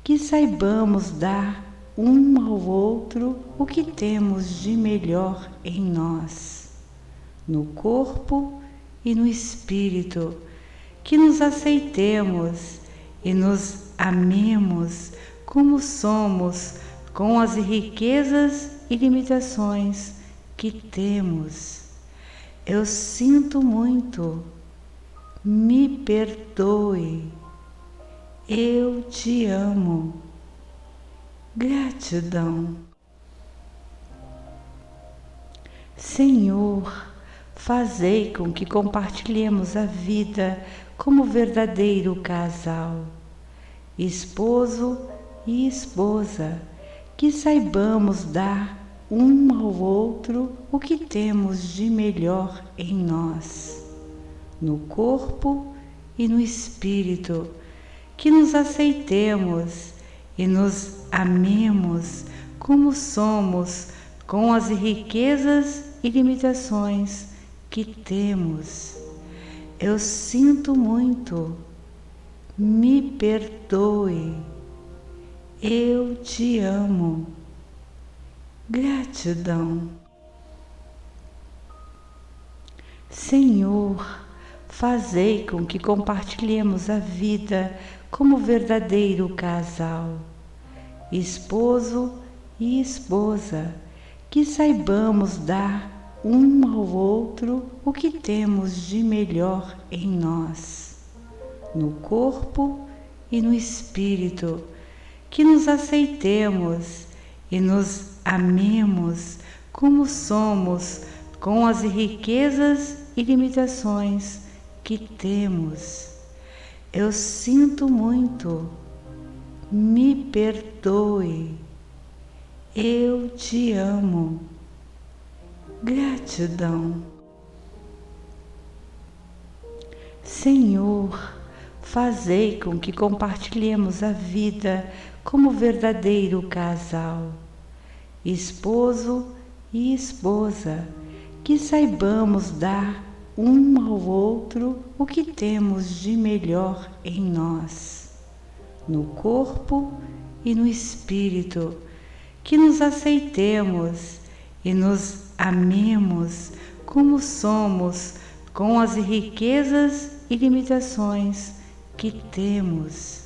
que saibamos dar um ao outro o que temos de melhor em nós, no corpo e no espírito, que nos aceitemos e nos amemos como somos, com as riquezas e limitações que temos. Eu sinto muito, me perdoe, eu te amo. Gratidão. Senhor, fazei com que compartilhemos a vida como verdadeiro casal, esposo e esposa, que saibamos dar um ao outro o que temos de melhor em nós, no corpo e no espírito, que nos aceitemos e nos amemos como somos, com as riquezas e limitações que temos. Eu sinto muito, me perdoe, eu te amo. Gratidão. Senhor, fazei com que compartilhemos a vida como verdadeiro casal, esposo e esposa, que saibamos dar um ao outro o que temos de melhor em nós, no corpo e no espírito, que nos aceitemos e nos amemos como somos, com as riquezas e limitações que temos. Eu sinto muito, me perdoe, eu te amo. Gratidão. Senhor, fazei com que compartilhemos a vida como verdadeiro casal, esposo e esposa, que saibamos dar um ao outro o que temos de melhor em nós, no corpo e no espírito, que nos aceitemos e nos amemos como somos, com as riquezas e limitações que temos.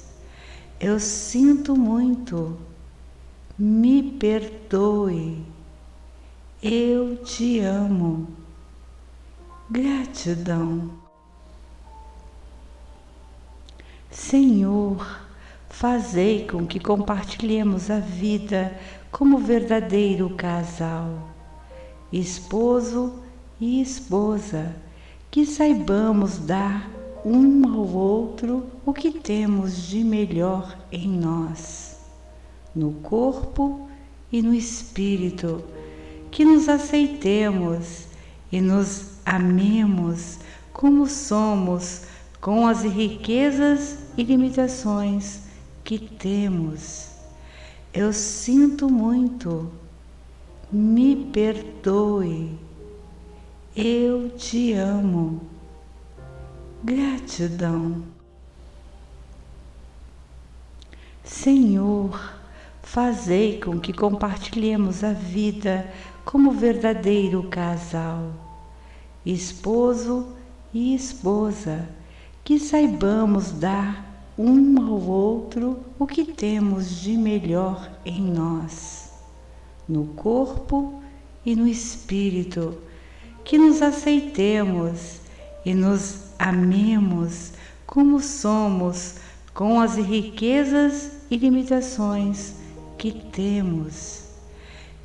Eu sinto muito, me perdoe, eu te amo. Gratidão. Senhor, fazei com que compartilhemos a vida como verdadeiro casal, esposo e esposa, que saibamos dar um ao outro o que temos de melhor em nós, no corpo e no espírito, que nos aceitemos e nos amemos como somos, com as riquezas e limitações que temos. Eu sinto muito, me perdoe, eu te amo. Gratidão. Senhor, fazei com que compartilhemos a vida como verdadeiro casal, esposo e esposa, que saibamos dar um ao outro o que temos de melhor em nós, no corpo e no espírito, que nos aceitemos e nos amemos como somos, com as riquezas e limitações que temos.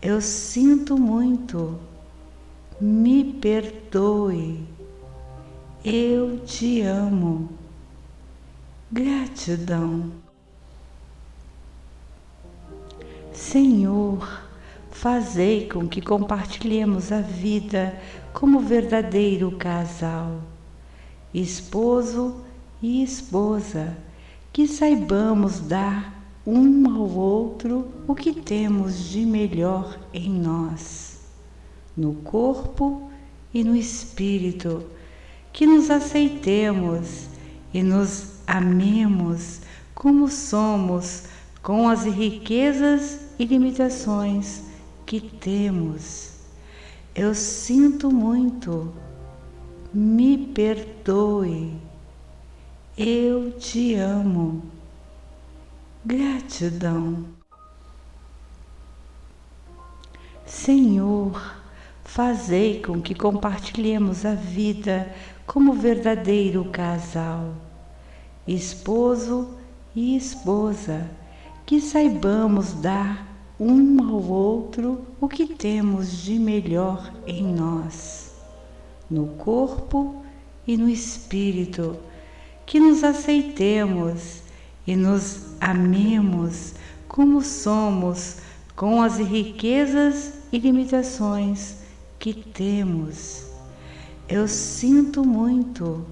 Eu sinto muito. Me perdoe. Eu te amo. Gratidão. Senhor, fazei com que compartilhemos a vida como verdadeiro casal, esposo e esposa, que saibamos dar um ao outro o que temos de melhor em nós, no corpo e no espírito, que nos aceitemos e nos amemos como somos, com as riquezas e limitações que temos. Eu sinto muito. Me perdoe. Eu te amo. Gratidão. Senhor, fazei com que compartilhemos a vida como verdadeiro casal, esposo e esposa, que saibamos dar um ao outro o que temos de melhor em nós, no corpo e no espírito, que nos aceitemos e nos amemos como somos, com as riquezas e limitações que temos. Eu sinto muito.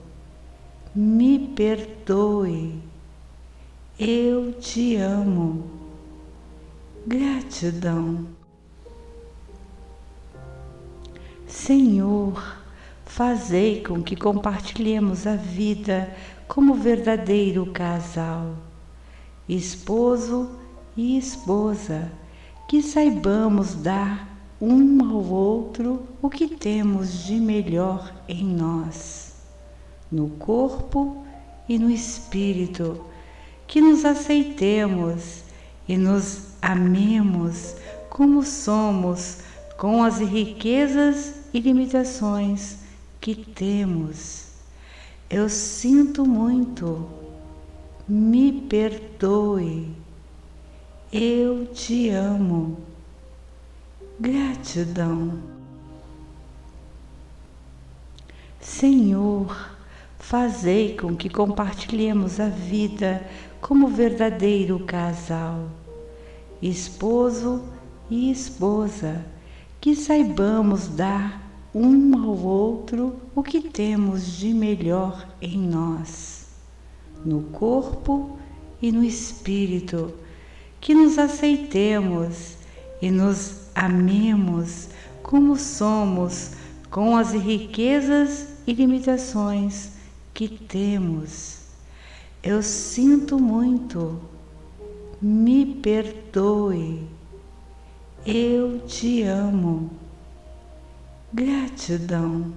Me perdoe. Eu te amo. Gratidão. Senhor, fazei com que compartilhemos a vida como verdadeiro casal, esposo e esposa, que saibamos dar um ao outro o que temos de melhor em nós, no corpo e no espírito, que nos aceitemos e nos amemos como somos, com as riquezas e limitações que temos. Eu sinto muito. Me perdoe. Eu te amo. Gratidão. Senhor, fazei com que compartilhemos a vida como verdadeiro casal, esposo e esposa, que saibamos dar um ao outro o que temos de melhor em nós, no corpo e no espírito, que nos aceitemos e nos amemos como somos, com as riquezas e limitações que temos. Eu sinto muito. Me perdoe. Eu te amo. Gratidão.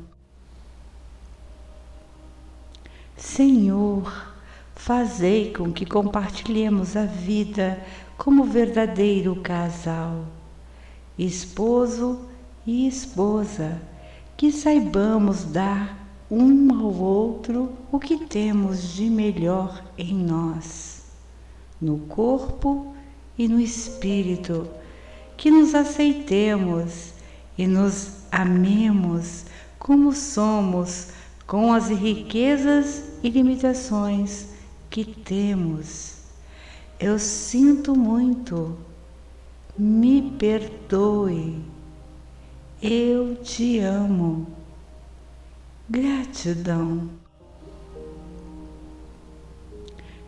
Senhor, fazei com que compartilhemos a vida como verdadeiro casal, esposo e esposa, que saibamos dar um ao outro o que temos de melhor em nós, no corpo e no espírito, que nos aceitemos e nos amemos como somos, com as riquezas e limitações que temos. Eu sinto muito. Me perdoe. Eu te amo. Gratidão.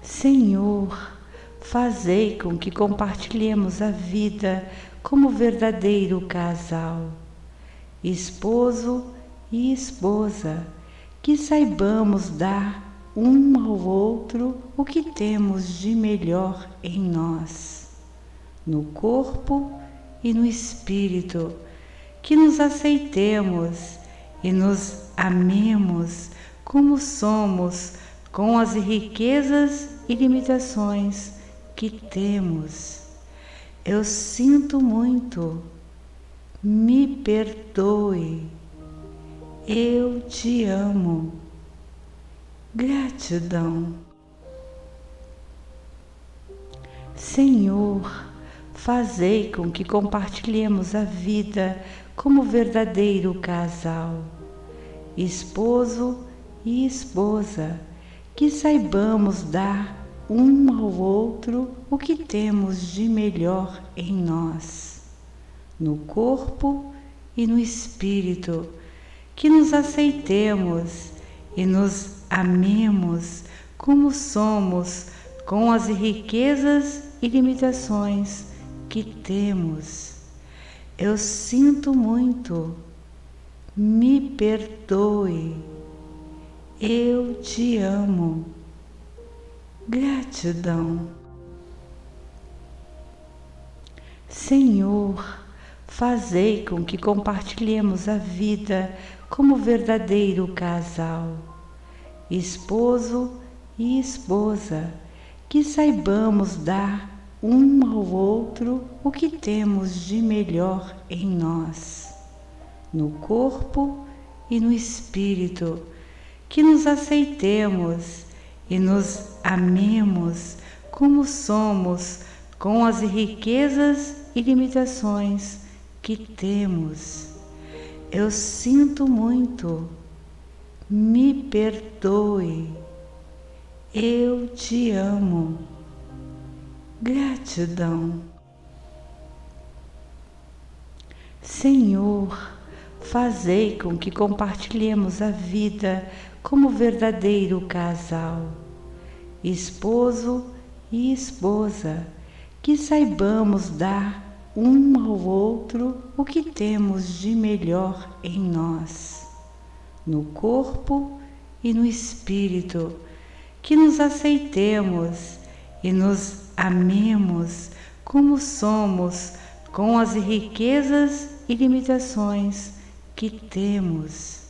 Senhor, fazei com que compartilhemos a vida como verdadeiro casal, esposo e esposa, que saibamos dar um ao outro o que temos de melhor em nós, no corpo e no espírito, que nos aceitemos e nos amemos como somos, com as riquezas e limitações que temos. Eu sinto muito. Me perdoe. Eu te amo. Gratidão. Senhor, fazei com que compartilhemos a vida como verdadeiro casal, esposo e esposa, que saibamos dar um ao outro o que temos de melhor em nós, no corpo e no espírito, que nos aceitemos e nos amemos como somos, com as riquezas e limitações que temos. Eu sinto muito, me perdoe, eu te amo, gratidão. Senhor, fazei com que compartilhemos a vida como verdadeiro casal, esposo e esposa, que saibamos dar um ao outro o que temos de melhor em nós, no corpo e no espírito, que nos aceitemos e nos amemos como somos, com as riquezas e limitações que temos. Eu sinto muito, me perdoe, eu te amo, gratidão. Senhor, fazei com que compartilhemos a vida como verdadeiro casal, esposo e esposa, que saibamos dar um ao outro o que temos de melhor em nós, no corpo e no espírito, que nos aceitemos e nos amemos como somos, com as riquezas e limitações que temos.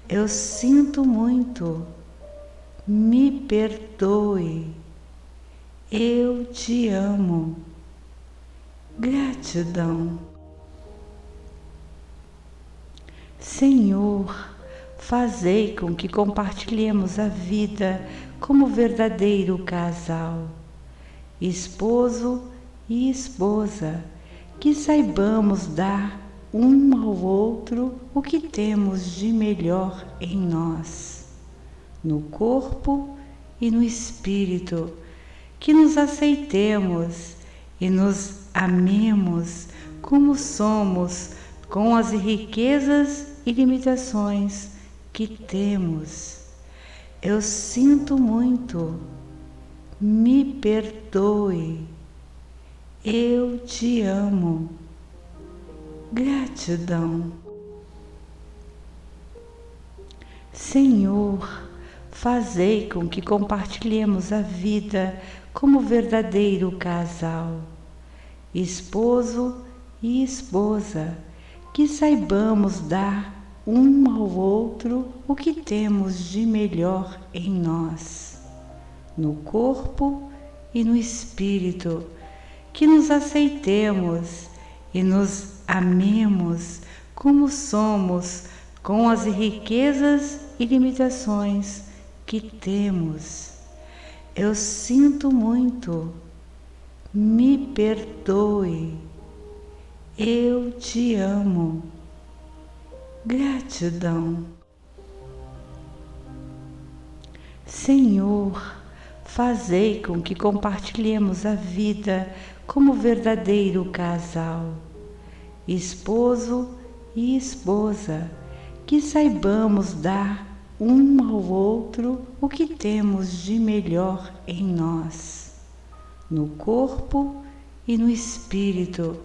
Eu sinto muito, me perdoe, eu te amo, gratidão. Senhor, fazei com que compartilhemos a vida como verdadeiro casal, esposo e esposa, que saibamos dar um ao outro o que temos de melhor em nós, no corpo e no espírito, que nos aceitemos e nos amemos como somos, com as riquezas e limitações que temos. Eu sinto muito, me perdoe, eu te amo, gratidão. Senhor, fazei com que compartilhemos a vida como verdadeiro casal, esposo e esposa, que saibamos dar um ao outro o que temos de melhor em nós, no corpo e no espírito, que nos aceitemos e nos amemos como somos, com as riquezas e limitações que temos. Eu sinto muito, me perdoe, eu te amo, gratidão. Senhor, fazei com que compartilhemos a vida como verdadeiro casal, esposo e esposa, que saibamos dar um ao outro o que temos de melhor em nós, no corpo e no espírito,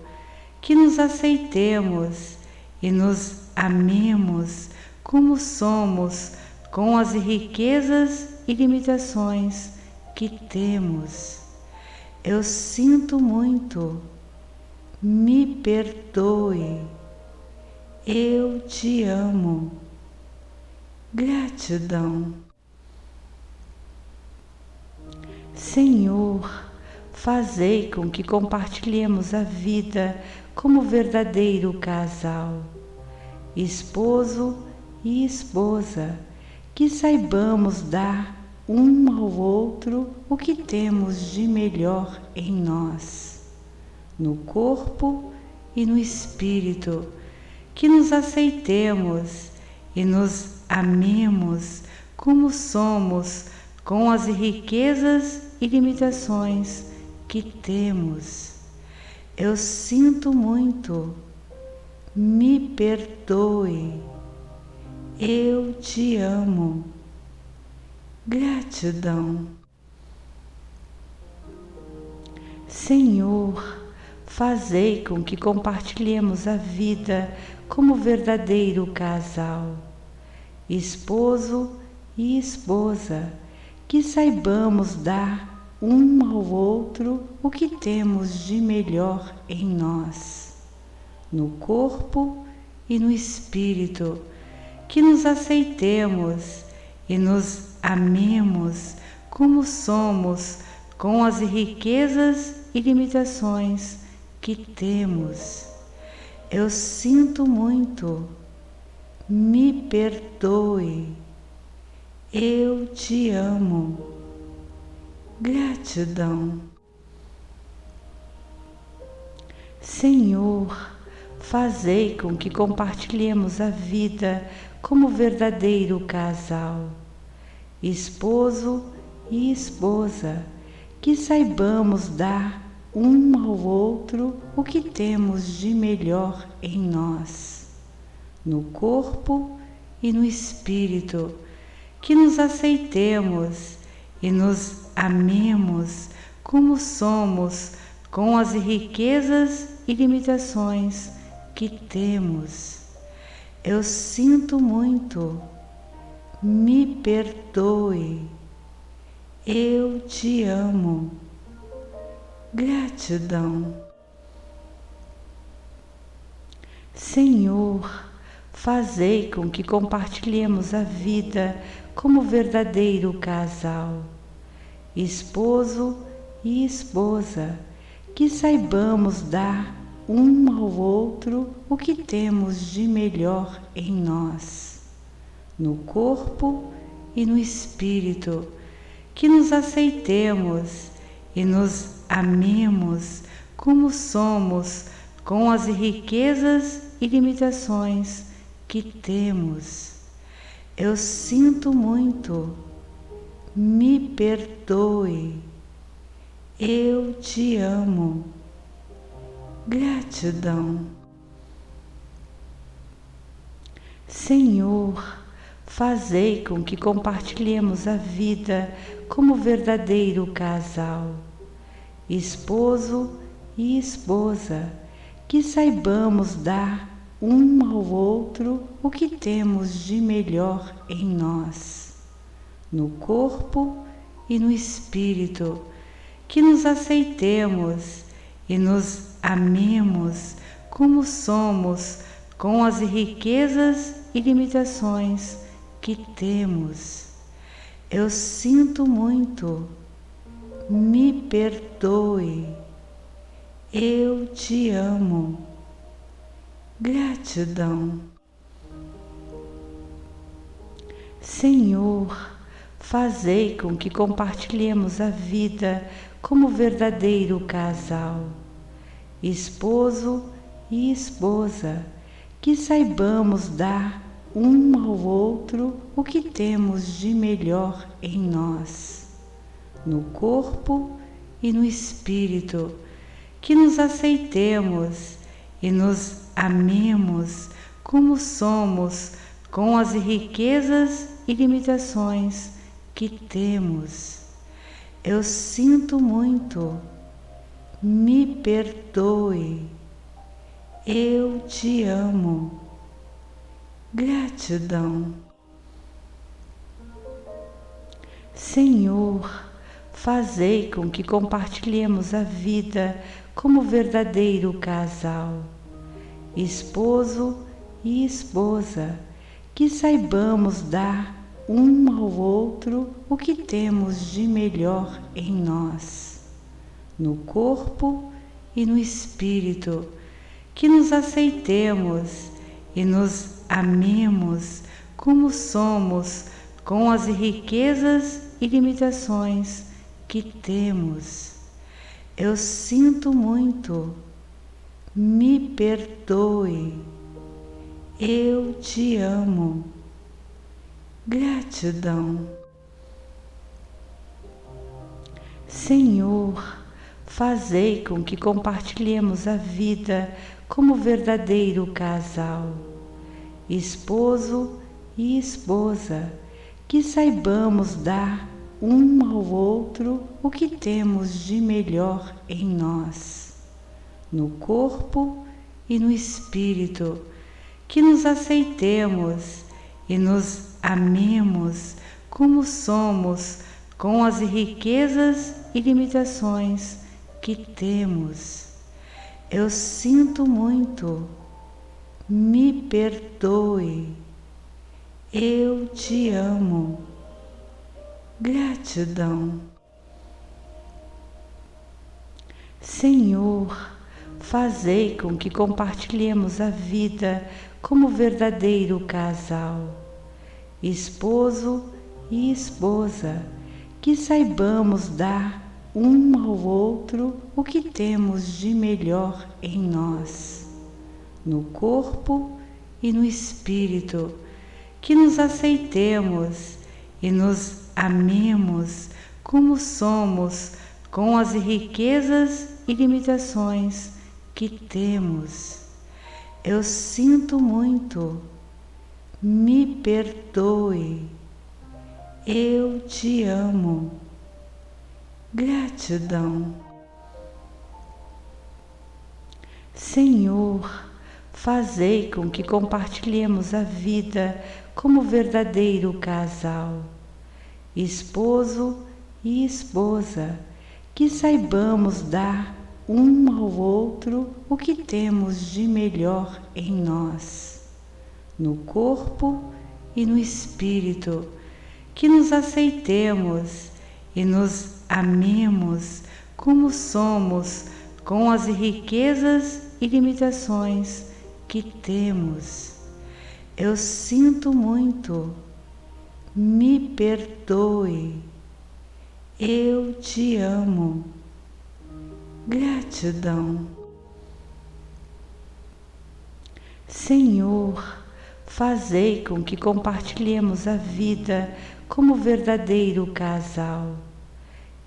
que nos aceitemos e nos amemos como somos, com as riquezas e limitações que temos. Eu sinto muito, me perdoe, eu te amo, gratidão. Senhor, fazei com que compartilhemos a vida como verdadeiro casal, esposo e esposa, que saibamos dar um ao outro o que temos de melhor em nós, no corpo e no espírito, que nos aceitemos e nos amemos como somos, com as riquezas e limitações que temos. Eu sinto muito, me perdoe, eu te amo. Gratidão. Senhor, fazei com que compartilhemos a vida como verdadeiro casal, esposo e esposa, que saibamos dar um ao outro o que temos de melhor em nós, no corpo e no espírito, que nos aceitemos e nos amemos como somos, com as riquezas e limitações que temos. Eu sinto muito, me perdoe, eu te amo. Gratidão. Senhor, fazei com que compartilhemos a vida como verdadeiro casal, esposo e esposa, que saibamos dar um ao outro o que temos de melhor em nós, no corpo e no espírito, que nos aceitemos e nos amemos como somos, com as riquezas e limitações que temos. Eu sinto muito, me perdoe, eu te amo. Gratidão. Senhor, fazei com que compartilhemos a vida como verdadeiro casal, esposo e esposa, que saibamos dar um ao outro o que temos de melhor em nós, no corpo e no espírito, que nos aceitemos e nos amemos como somos, com as riquezas e limitações que temos. Eu sinto muito, me perdoe, eu te amo. Gratidão. Senhor, fazei com que compartilhemos a vida como verdadeiro casal, esposo e esposa, que saibamos dar um ao outro o que temos de melhor em nós, no corpo e no espírito, que nos aceitemos e nos amemos como somos, com as riquezas e limitações que temos. Eu sinto muito, me perdoe, eu te amo. Gratidão. Senhor, fazei com que compartilhemos a vida como verdadeiro casal, esposo e esposa, que saibamos dar um ao outro o que temos de melhor em nós, no corpo e no espírito, que nos aceitemos e nos amemos como somos, com as riquezas e limitações que temos. Eu sinto muito, me perdoe, eu te amo. Gratidão. Senhor, fazei com que compartilhemos a vida como verdadeiro casal, esposo e esposa, que saibamos dar um ao outro o que temos de melhor em nós, no corpo e no espírito, que nos aceitemos e nos amemos como somos, com as riquezas e limitações que temos. Eu sinto muito, me perdoe, eu te amo. Gratidão. Senhor, fazei com que compartilhemos a vida como verdadeiro casal, esposo e esposa, que saibamos dar um ao outro o que temos de melhor em nós, no corpo e no espírito, que nos aceitemos e nos amemos como somos, com as riquezas e limitações que temos. Eu sinto muito, me perdoe, eu te amo. Gratidão. Senhor, fazei com que compartilhemos a vida como verdadeiro casal, esposo e esposa, que saibamos dar um ao outro o que temos de melhor em nós, no corpo e no espírito, que nos aceitemos e nos amemos como somos, com as riquezas e limitações que temos. Eu sinto muito, me perdoe, eu te amo. Gratidão. Senhor, fazei com que compartilhemos a vida como verdadeiro casal, esposo e esposa, que saibamos dar um ao outro o que temos de melhor em nós, no corpo e no espírito, que nos aceitemos e nos amemos como somos, com as riquezas e limitações que temos. Eu sinto muito, me perdoe, eu te amo. Gratidão. Senhor, fazei com que compartilhemos a vida como verdadeiro casal,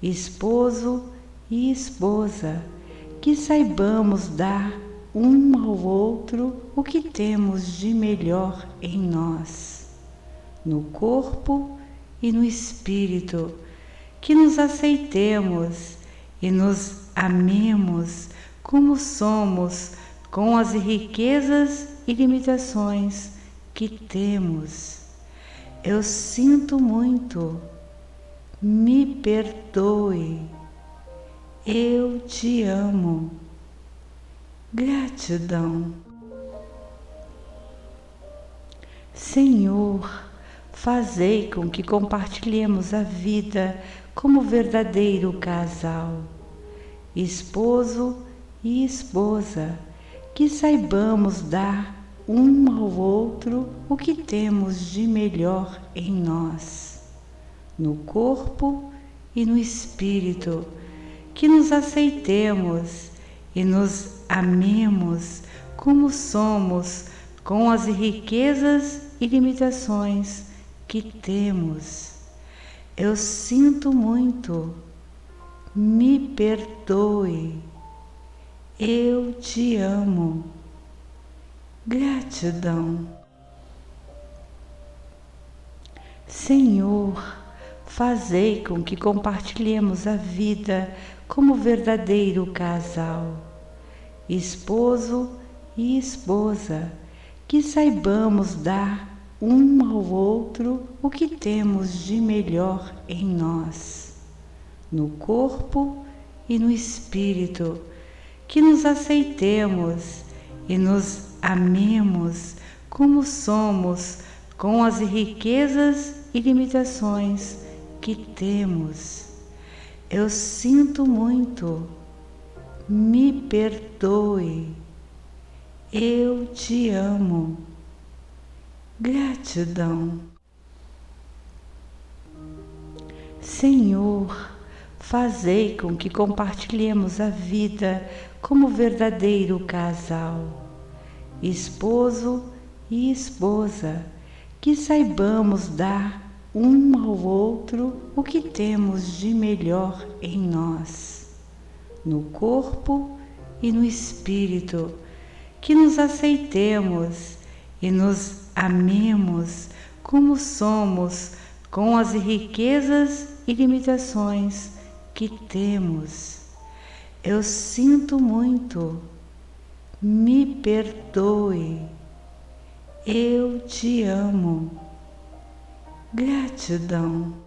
esposo e esposa, que saibamos dar um ao outro o que temos de melhor em nós, no corpo e no espírito, que nos aceitemos e nos amemos como somos, com as riquezas e limitações que temos. Eu sinto muito, me perdoe, eu te amo. Gratidão. Senhor, fazei com que compartilhemos a vida como verdadeiro casal, esposo e esposa, que saibamos dar um ao outro o que temos de melhor em nós, no corpo e no espírito, que nos aceitemos e nos amemos como somos, com as riquezas e limitações que temos. Eu sinto muito, me perdoe, eu te amo. Gratidão. Senhor, fazei com que compartilhemos a vida como verdadeiro casal, esposo e esposa, que saibamos dar um ao outro o que temos de melhor em nós, no corpo e no espírito, que nos aceitemos e nos amemos como somos, com as riquezas e limitações que temos. Eu sinto muito, me perdoe, eu te amo. Gratidão. Senhor, fazei com que compartilhemos a vida como verdadeiro casal, esposo e esposa, que saibamos dar um ao outro o que temos de melhor em nós, no corpo e no espírito, que nos aceitemos e nos amemos como somos, com as riquezas e limitações que temos. Eu sinto muito, me perdoe, eu te amo. Gratidão.